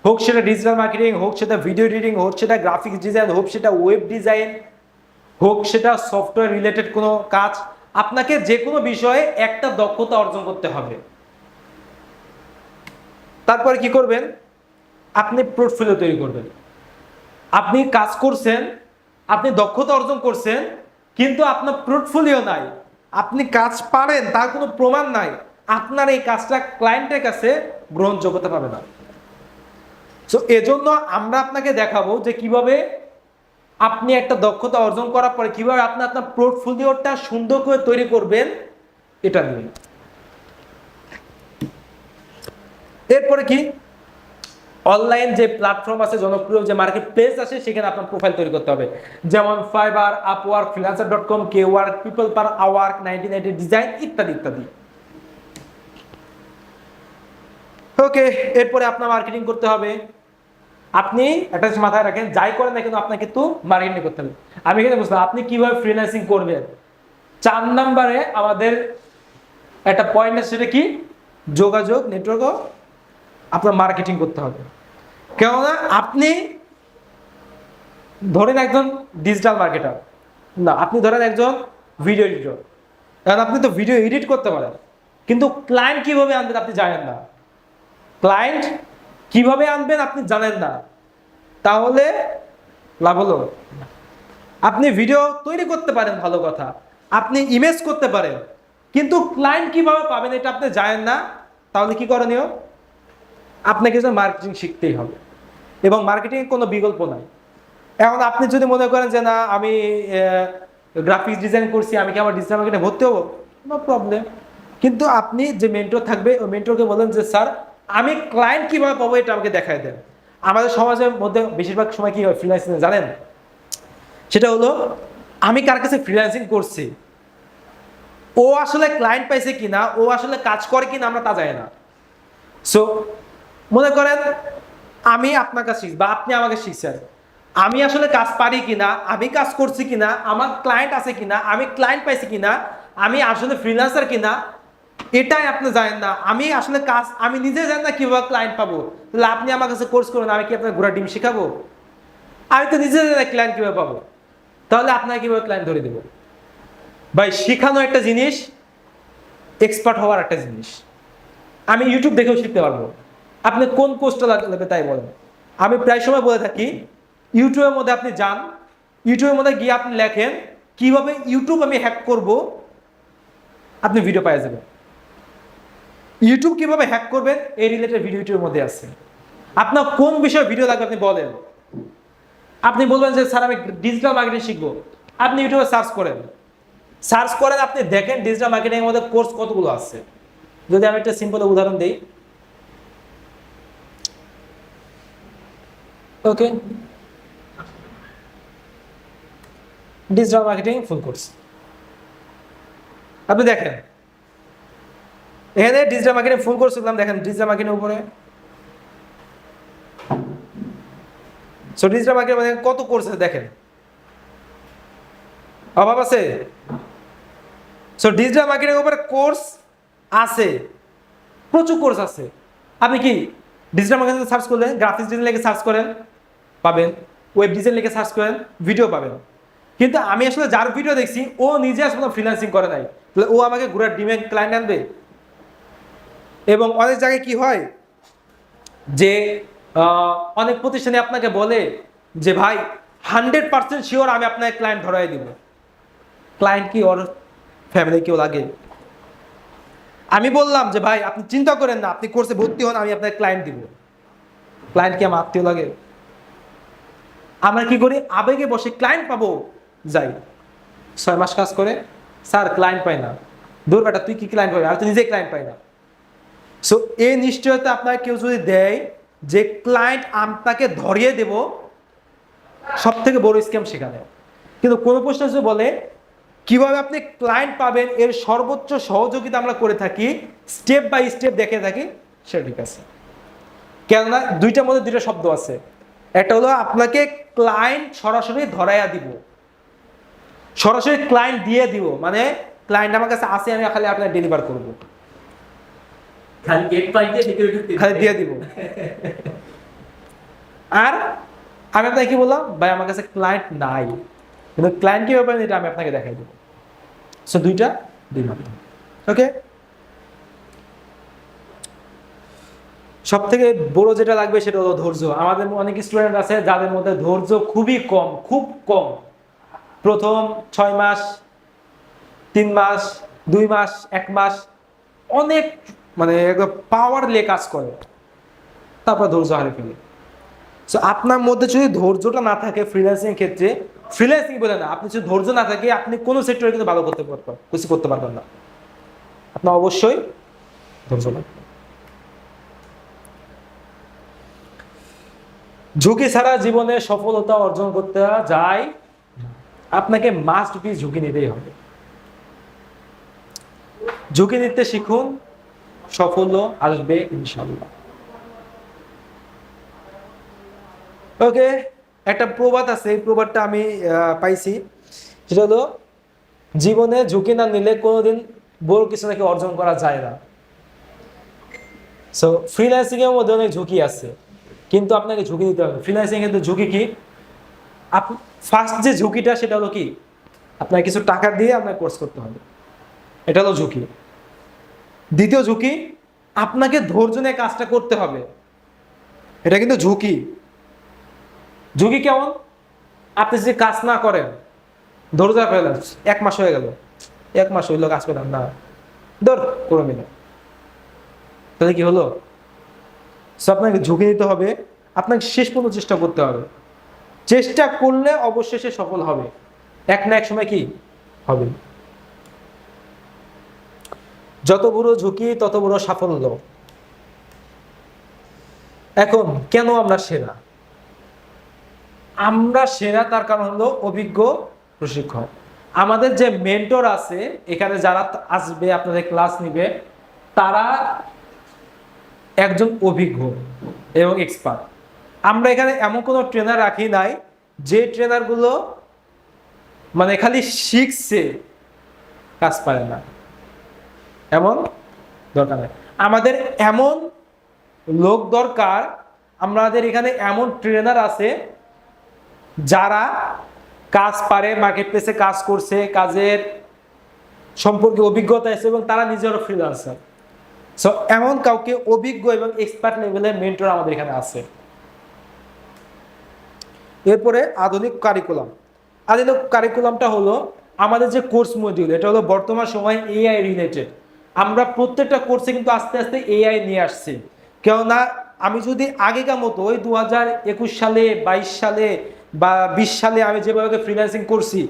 হোক, সেটা ডিজিটাল মার্কেটিং হোক, সেটা ভিডিও এডিটিং হোক, সেটা গ্রাফিক্স ডিজাইন হোক, সেটা ওয়েব ডিজাইন হোক, সেটা সফটওয়্যার রিলেটেড কোনো কাজ, আপনাকে যে কোনো বিষয়ে একটা দক্ষতা অর্জন করতে হবে। তারপরে কি করবেন? আপনি পোর্টফোলিও তৈরি করবেন। আপনি কাজ করছেন, আপনি দক্ষতা অর্জন করছেন, কিন্তু আপনার পোর্টফোলিও নাই, আপনি কাজ পারেন তার কোনো প্রমাণ নাই, আপনার এই কাজটা ক্লায়েন্টের কাছে গ্রহণযোগ্যতা পাবে না। সো এজন্য আমরা আপনাকে দেখাবো যে কিভাবে আপনি একটা দক্ষতা অর্জন করার পরে কিভাবে আপনি আপনার পোর্টফোলিওটা সুন্দর করে তৈরি করবেন, এটা নিয়ে। এরপরে কি? অনলাইন যে প্ল্যাটফর্ম আছে, জনপ্রিয় যে মার্কেট প্লেস আছে, সেখানে আপনার প্রোফাইল তৈরি করতে হবে। যেমন ফাইবার, আপওয়ার্ক, ফ্রিল্যান্সার.com, কেওয়ার্ক, পিপল পার আওয়ার্ক, 1990 ডিজাইন ইত্যাদি ইত্যাদি। ওকে, এরপরে আপনার মার্কেটিং করতে হবে। আপনি একটা জিনিস মাথায় রাখেন, যাই করেন না কেন আপনাকে কিন্তু মার্কেটিং করতে হবে। আমি এখানে বুঝলাম আপনি কিভাবে ফ্রিল্যান্সিং করবেন। 4 নম্বরে আমাদের একটা পয়েন্ট আছে, সেটা কি? যোগাযোগ, নেটওয়ার্ক, আপনার মার্কেটিং করতে হবে। কেননা আপনি ধরেন একজন ডিজিটাল মার্কেটার, না আপনি ধরেন একজন ভিডিও এডিটর, কারণ আপনি তো ভিডিও এডিট করতে পারেন, কিন্তু ক্লায়েন্ট কিভাবে আনবেন আপনি জানেন না, ক্লায়েন্ট কিভাবে আনবেন আপনি জানেন না, তাহলে লাভ হলো? আপনি ভিডিও তৈরি করতে পারেন, ভালো কথা, আপনি ইমেজ করতে পারেন, কিন্তু ক্লায়েন্ট কিভাবে পাবেন এটা আপনি জানেন না, তাহলে কি করণীয়? আপনাকে মার্কেটিং শিখতেই হবে, এবং মার্কেটিং কোনো বিকল্প নাই। এখন আপনি যদি মনে করেন যে না আমি গ্রাফিক্স ডিজাইন করছি, আমি কি আমার ডিজিটাল মার্কেটিংয়ে ভর্তি হবো, নো প্রবলেম। কিন্তু আপনি যে মেন্টর থাকবে, ওই মেন্টরকে বলেন যে স্যার আমি ক্লায়েন্ট কিভাবে পাবো এটা আমাকে দেখায় দেন। আমাদের সমাজের মধ্যে বেশিরভাগ সময় কি হয় ফ্রিল্যান্সিং জানেন? সেটা হলো আমি কার কাছে ফ্রিল্যান্সিং করছি, ও আসলে ক্লায়েন্ট পাইছে কিনা, ও আসলে কাজ করে কিনা আমরা তা জানি না। সো মনে করেন আমি আপনার কাছে শিখছি বা আপনি আমাকে শিখছেন, আমি আসলে কাজ পারি কিনা, আমি কাজ করছি কিনা, আমার ক্লায়েন্ট আছে কিনা, আমি ক্লায়েন্ট পাইছি কিনা, আমি আসলে ফ্রিল্যান্সার কিনা, এটাই আপনি জানেন না। আমি আসলে কাজ আমি নিজে জানি না কিভাবে ক্লায়েন্ট পাবো, তাহলে আপনি আমার কাছে কোর্স করুন, আমি কি আপনার ঘোড়া ডিম শিখাবো? আমি তো নিজে জানি না ক্লায়েন্ট কিভাবে পাবো, তাহলে আপনাকে কিভাবে ক্লায়েন্ট ধরে দেবো? ভাই শেখানো একটা জিনিস, এক্সপার্ট হওয়ার একটা জিনিস। আমি ইউটিউব দেখেও শিখতে পারবো, আপনি কোন কোর্সটা লাগবে তাই বলেন। আমি প্রায় সময় বলে থাকি ইউটিউবের মধ্যে আপনি যান, ইউটিউবের মধ্যে গিয়ে আপনি লেখেন কিভাবে ইউটিউব আমি হ্যাক করব, আপনি ভিডিও পেয়ে যাবেন। ইউটিউব কিভাবে হ্যাক করবেন এই রিলেটেড ভিডিও ইউটিউবের মধ্যে আছে। আপনার কোন বিষয়ে ভিডিও লাগবে আপনি বলেন, আপনি বলবেন যে স্যার আমি ডিজিটাল মার্কেটিং শিখবো, আপনি ইউটিউবে সার্চ করেন, আপনি দেখেন ডিজিটাল মার্কেটিং এর মধ্যে কোর্স কতগুলো আছে। যদি আমি একটা সিম্পল উদাহরণ দিই, ওকে, ডিজিটাল মার্কেটিং ফুল কোর্স, আপনি দেখেন এখানে ডিজিটাল মার্কেটিং ফুল কোর্স করলাম, দেখেন ডিজিটাল মার্কেটিং উপরে। সো ডিজিটাল মার্কেটিং মানে কত কোর্স আছে দেখেন, অভাব আছে? সো ডিজিটাল মার্কেটিং উপরে কোর্স আছে, প্রচুর কোর্স আছে। আপনি কি ডিজিটাল মার্কেটিং সার্চ করলেন, গ্রাফিক্স ডিজাইন লিখে সার্চ করেন পাবেন, ওয়েব ডিজাইন লিখে সার্চ করেন ভিডিও পাবেন। কিন্তু আমি আসলে যার ভিডিও দেখছি ও নিজে আসলে ফ্রিল্যান্সিং করে নাই, তাহলে ও আমাকে ঘুরার ডিমের ক্লায়েন্ট আনবে? এবং অনেক জায়গায় কি হয় যে অনেক প্রতিষ্ঠানে আপনাকে বলে যে ভাই 100% শিওর আমি আপনাকে ক্লায়েন্ট ধরাই দিব। ক্লায়েন্ট কি ওর ফ্যামিলি কেউ লাগে? আমি বললাম যে ভাই আপনি চিন্তা করেন না, আপনি কোর্সে ভর্তি হন, আমি আপনাকে ক্লায়েন্ট দিব। ক্লায়েন্ট কি আমার আত্মীয় লাগে? আমরা কি করি, আবেগে বসে ক্লায়েন্ট পাবো যাই, 6 মাস কাজ করে স্যার ক্লায়েন্ট পাই না। দূর বেটা, তুই কি ক্লায়েন্ট পাবি, আমি তো নিজেই ক্লায়েন্ট পাই না। সো এই নিশ্চয়তা আপনার কেউ যদি দেয় যে ক্লায়েন্ট আপনাকে ধরিয়ে দেব, সব থেকে বড় স্ক্যাম সেখানে। কিন্তু কোনো প্রশ্ন যদি বলে কিভাবে আপনি ক্লায়েন্ট পাবেন, এর সর্বোচ্চ সহযোগিতা আমরা করে থাকি, স্টেপ বাই স্টেপ দেখে থাকি, সেটা ঠিক আছে। কেননা দুইটার মধ্যে দুইটা শব্দ আছে, একটা হলো আপনাকে ক্লায়েন্ট সরাসরি ধরাইয়া দিব, সরাসরি ক্লায়েন্ট দিয়ে দিব, মানে ক্লায়েন্ট আমার কাছে আসে, আমি খালি আপনাকে ডেলিভার করবো, খালি দিয়ে দিব। আর আমি আপনাকে কি বললাম, ভাই আমার কাছে ক্লায়েন্ট নাই, কিন্তু ক্লায়েন্ট কি ব্যাপারে এটা আমি আপনাকে দেখাই দেবো। সো দুইটা দুই মাধ্যম। ওকে, সব থেকে বড় যেটা লাগবে সেটা হলো ধৈর্য। আমাদের অনেক স্টুডেন্ট আছে যাদের মধ্যে ধৈর্য খুবই কম, খুব কম। প্রথম 6 মাস, 3 মাস, 2 মাস, 1 মাস অনেক মানে পাওয়ার লে কাজ করে, তারপর ধৈর্য হারিয়ে ফেলে। সো আপনার মধ্যে যদি ধৈর্যটা না থাকে ফ্রিল্যান্সিং এর ক্ষেত্রে, ফ্রিল্যান্সিং বলে না, আপনি যদি ধৈর্য না থাকে আপনি কোনো সেক্টরে কিন্তু ভালো করতে পারবেন, কিছু করতে পারবেন না। আপনার অবশ্যই ধৈর্য লাগবে। ঝুঁকি ছাড়া জীবনে সফলতা অর্জন করতে যায়, আপনাকে মাস্ট বি ঝুঁকি নিতেই হবে। ঝুঁকি নিতে শিখুন, সাফল্য আসবে ইনশাআল্লাহ। ওকে, একটা প্রবাদ আছে, এই প্রবাদটা আমি পাইছি, সেটা হলো জীবনে ঝুঁকি না নিলে কোনোদিন বড় কিছু নাকি অর্জন করা যায় না। সো ফ্রিল্যান্সিং এর মধ্যে অনেক ঝুঁকি আছে, কিন্তু আপনাকে ঝুঁকি নিতে হবে। ফ্রিল্যান্সিং এর ঝুঁকি কি? ফার্স্ট যে ঝুঁকিটা সেটা হলো কি, আপনার কিছু টাকা দিয়ে আপনার কোর্স করতে হবে, এটা হলো ঝুঁকি। দ্বিতীয় ঝুঁকি, আপনাকে ধৈর্য নিয়ে কাজটা করতে হবে, এটা কিন্তু ঝুঁকি। ঝুঁকি কেমন? আপনি যদি কাজ না করেন, ধৈর্য ফেলেন, 1 মাস হয়ে গেল, 1 মাস হইলো কাজ পেলাম না, ধর করে নিল, তাহলে কি হলো? আপনাকে ঝুঁকি নিতে হবে, আপনাকে শেষ পর্যন্ত চেষ্টা করতে হবে। চেষ্টা করলে অবশ্যই সে সফল হবে, এক না এক সময় কি হবে। যত বড় ঝুঁকি তত বড় সাফল্য। এখন কেন আমরা সেরা? আমরা সেরা তার কারণ হলো অভিজ্ঞ প্রশিক্ষক। আমাদের যে মেন্টর আছে এখানে, যারা আসবে আপনাদের ক্লাস নিবে, তারা একজন অভিজ্ঞ এবং এক্সপার্ট। আমরা এখানে এমন কোনো ট্রেনার রাখি নাই যে ট্রেনারগুলো মানে খালি শিখছে কাজ পারে না, এমন দরকার নেই। আমাদের এমন লোক দরকার, আমাদের এখানে এমন ট্রেনার আছে যারা কাজ পারে, মার্কেট প্লেসে কাজ করছে, কাজের সম্পর্কে অভিজ্ঞতা আছে এবং তারা নিজেরও ফ্রিল্যান্সার। সো এমন কাউকে অভিজ্ঞ এবং এক্সপার্ট লেভেলের মেন্টর আমাদের এখানে আছে। এরপরে আধুনিক কারিকুলাম। আধুনিক কারিকুলামটা হলো আমাদের যে কোর্স মডিউল, এটা হলো বর্তমান সময় এআই রিলেটেড। আমরা প্রত্যেকটা কোর্সে কিন্তু আস্তে আস্তে এআই নিয়ে আসছি। কেননা আমি যদি আগেকার মতো ওই 2021 সালে, 22 সালে বা 20 সালে আমি যেভাবে ফ্রিল্যান্সিং করছি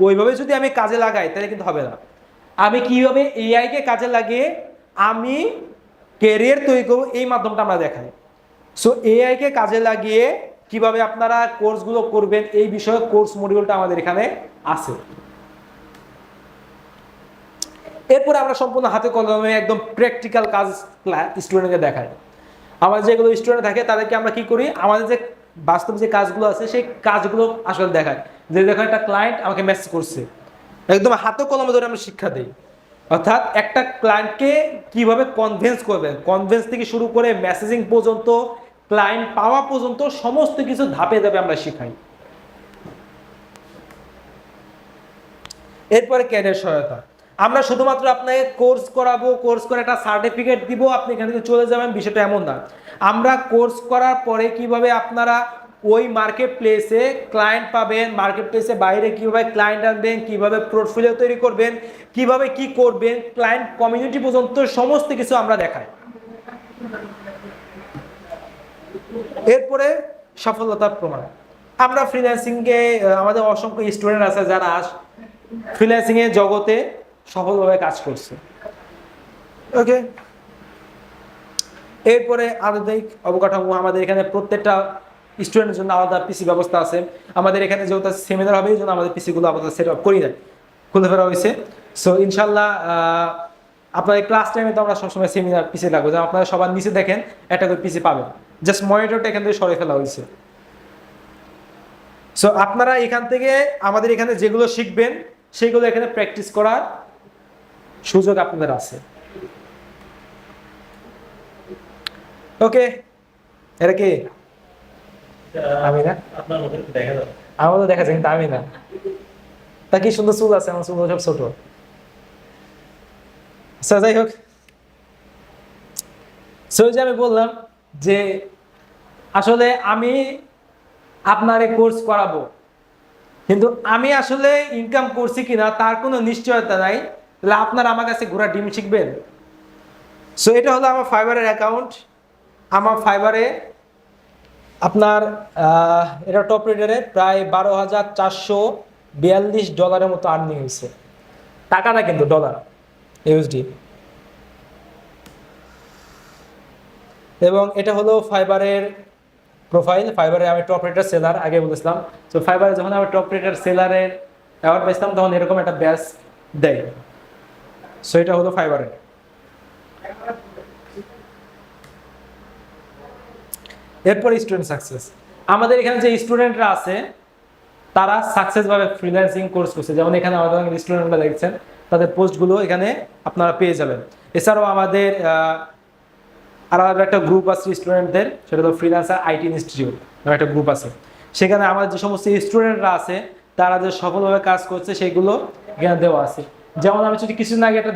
ওইভাবে যদি আমি কাজে লাগাই তাহলে কিন্তু হবে না। আমি কিভাবে এআইকে কাজে লাগিয়ে আমি ক্যারিয়ার তৈরি করবো, এই মাধ্যমটা আমরা দেখাই। সো এআইকে কাজে লাগিয়ে কিভাবে আপনারা কোর্সগুলো করবেন এই বিষয়ে কোর্স মডিউলটা আমাদের এখানে আছে। এরপরে আমরা সম্পূর্ণ হাতে কলমে একদম প্র্যাকটিক্যাল কাজ স্টুডেন্টকে দেখাই। আমার যেগুলো স্টুডেন্ট থাকে তাদেরকে আমরা কি করি, আমাদের যে বাস্তব যে কাজগুলো আছে সেই কাজগুলো আসলে দেখায়। যে দেখো একটা ক্লায়েন্ট আমাকে মেসেজ করছে, একদম হাতে কলমে ধরে আমরা শিক্ষা দিই। অর্থাৎ একটা ক্লায়েন্টকে কিভাবে কনভিন্স করবেন, কনভিন্স থেকে শুরু করে মেসেজিং পর্যন্ত, ক্লায়েন্ট পাওয়া পর্যন্ত সমস্ত কিছু ধাপে ধাপে আমরা শিখাই। এরপরে ক্যারিয়ার সহায়তা। আমরা শুধুমাত্র আপনাকে কোর্স করাবো, কোর্স করে একটা সার্টিফিকেট দিব, আপনি এখান থেকে চলে যাবেন, বিষয়টা এমন না। আমরা কোর্স করার পরে কিভাবে আপনারা ওই মার্কেট প্লেসে ক্লায়েন্ট পাবেন, মার্কেট প্লেসে বাইরে কিভাবে ক্লায়েন্ট আনবেন, কিভাবে পোর্টফোলিও তৈরি করবেন, কিভাবে কি করবেন, ক্লায়েন্ট কমিউনিটি পর্যন্ত সমস্ত কিছু আমরা দেখাই। এরপরে সফলতার প্রমাণ। আমরা ফ্রিল্যান্সিংয়ে আমাদের অসংখ্য স্টুডেন্ট আছে যারা ফ্রিল্যান্সিং এর জগতে সফলভাবে কাজ করছে। ওকে, এরপরে আধুনিক অবকাঠামো। আমাদের এখানে প্রত্যেকটা স্টুডেন্টের জন্য আলাদা পিসি ব্যবস্থা আছে। আমাদের এখানে যেহেতু সেমিনার হবে এই জন্য আমাদের পিসিগুলো আলাদা সেট আপ করি না, খুলে ফেলা হয়েছে। সো ইনশাল্লাহ আপনাদের ক্লাস টাইমে তো আমরা সবসময় সেমিনার পিসি লাগবে, যেমন আপনারা সবার নিচে দেখেন একটা করে পিসি পাবেন, জাস্ট মনিটরটা এখান থেকে সরে ফেলা হয়েছে। সো আপনারা এখান থেকে আমাদের এখানে যেগুলো শিখবেন সেগুলো এখানে প্র্যাকটিস করার সুযোগ আপনাদের আছে। ওকে, এটা কি আমি না? আপনার মধ্যে দেখা যাবে, আমার তো দেখা যায় কিন্তু আমি না। তা কি সুন্দর চুল আছে, আমার চুল সব ছোট। আচ্ছা যাই হোক, সো যে আমি বললাম যে আসলে আমি আপনার এই কোর্স করাবো, কিন্তু আমি আসলে ইনকাম করছি কিনা তার কোনো নিশ্চয়তা নাই। তাহলে আপনারা আমার কাছে ঘোড়া ডিম শিখবেন? সো এটা হলো আমার ফাইবারের অ্যাকাউন্ট। আমার ফাইবারে আপনার এটা টপ রেডারে প্রায় $12,442 মতো আর্নিং হয়েছে। টাকা না কিন্তু ডলার, ইউএসডি। এবং এটা হলো ফাইবারের প্রোফাইল। ফাইবারে আমি টপ রেটার সেলার আগে বলেছিলাম। তো ফাইবারে যখন আমি টপ রেটার সেলারের অ্যাওয়ার্ড পেয়েছিলাম তখন এরকম একটা ব্যাচ দেয়। সো এটা হলো ফাইবারের। এরপর স্টুডেন্ট সাকসেস। আমাদের এখানে যে স্টুডেন্টরা আছে তারা সাকসেসভাবে ফ্রিল্যান্সিং কোর্স করছে, যেমন এখানে আমাদের স্টুডেন্টরা দেখছেন তাদের পোস্টগুলো এখানে আপনারা পেয়ে যাবেন। এছাড়াও আমাদের আলাদা একটা গ্রুপ আছে স্টুডেন্টদের, সেটা হলো ফ্রিল্যান্সার আইটি ইনস্টিটিউট নামে একটা গ্রুপ আছে। সেখানে আমার যে সমস্ত স্টুডেন্টরা আছে তারা যে সফলভাবে কাজ করছে সেগুলো এখানে দেওয়া আছে। যেমন আমি যদি কিছুদিন আগে একটা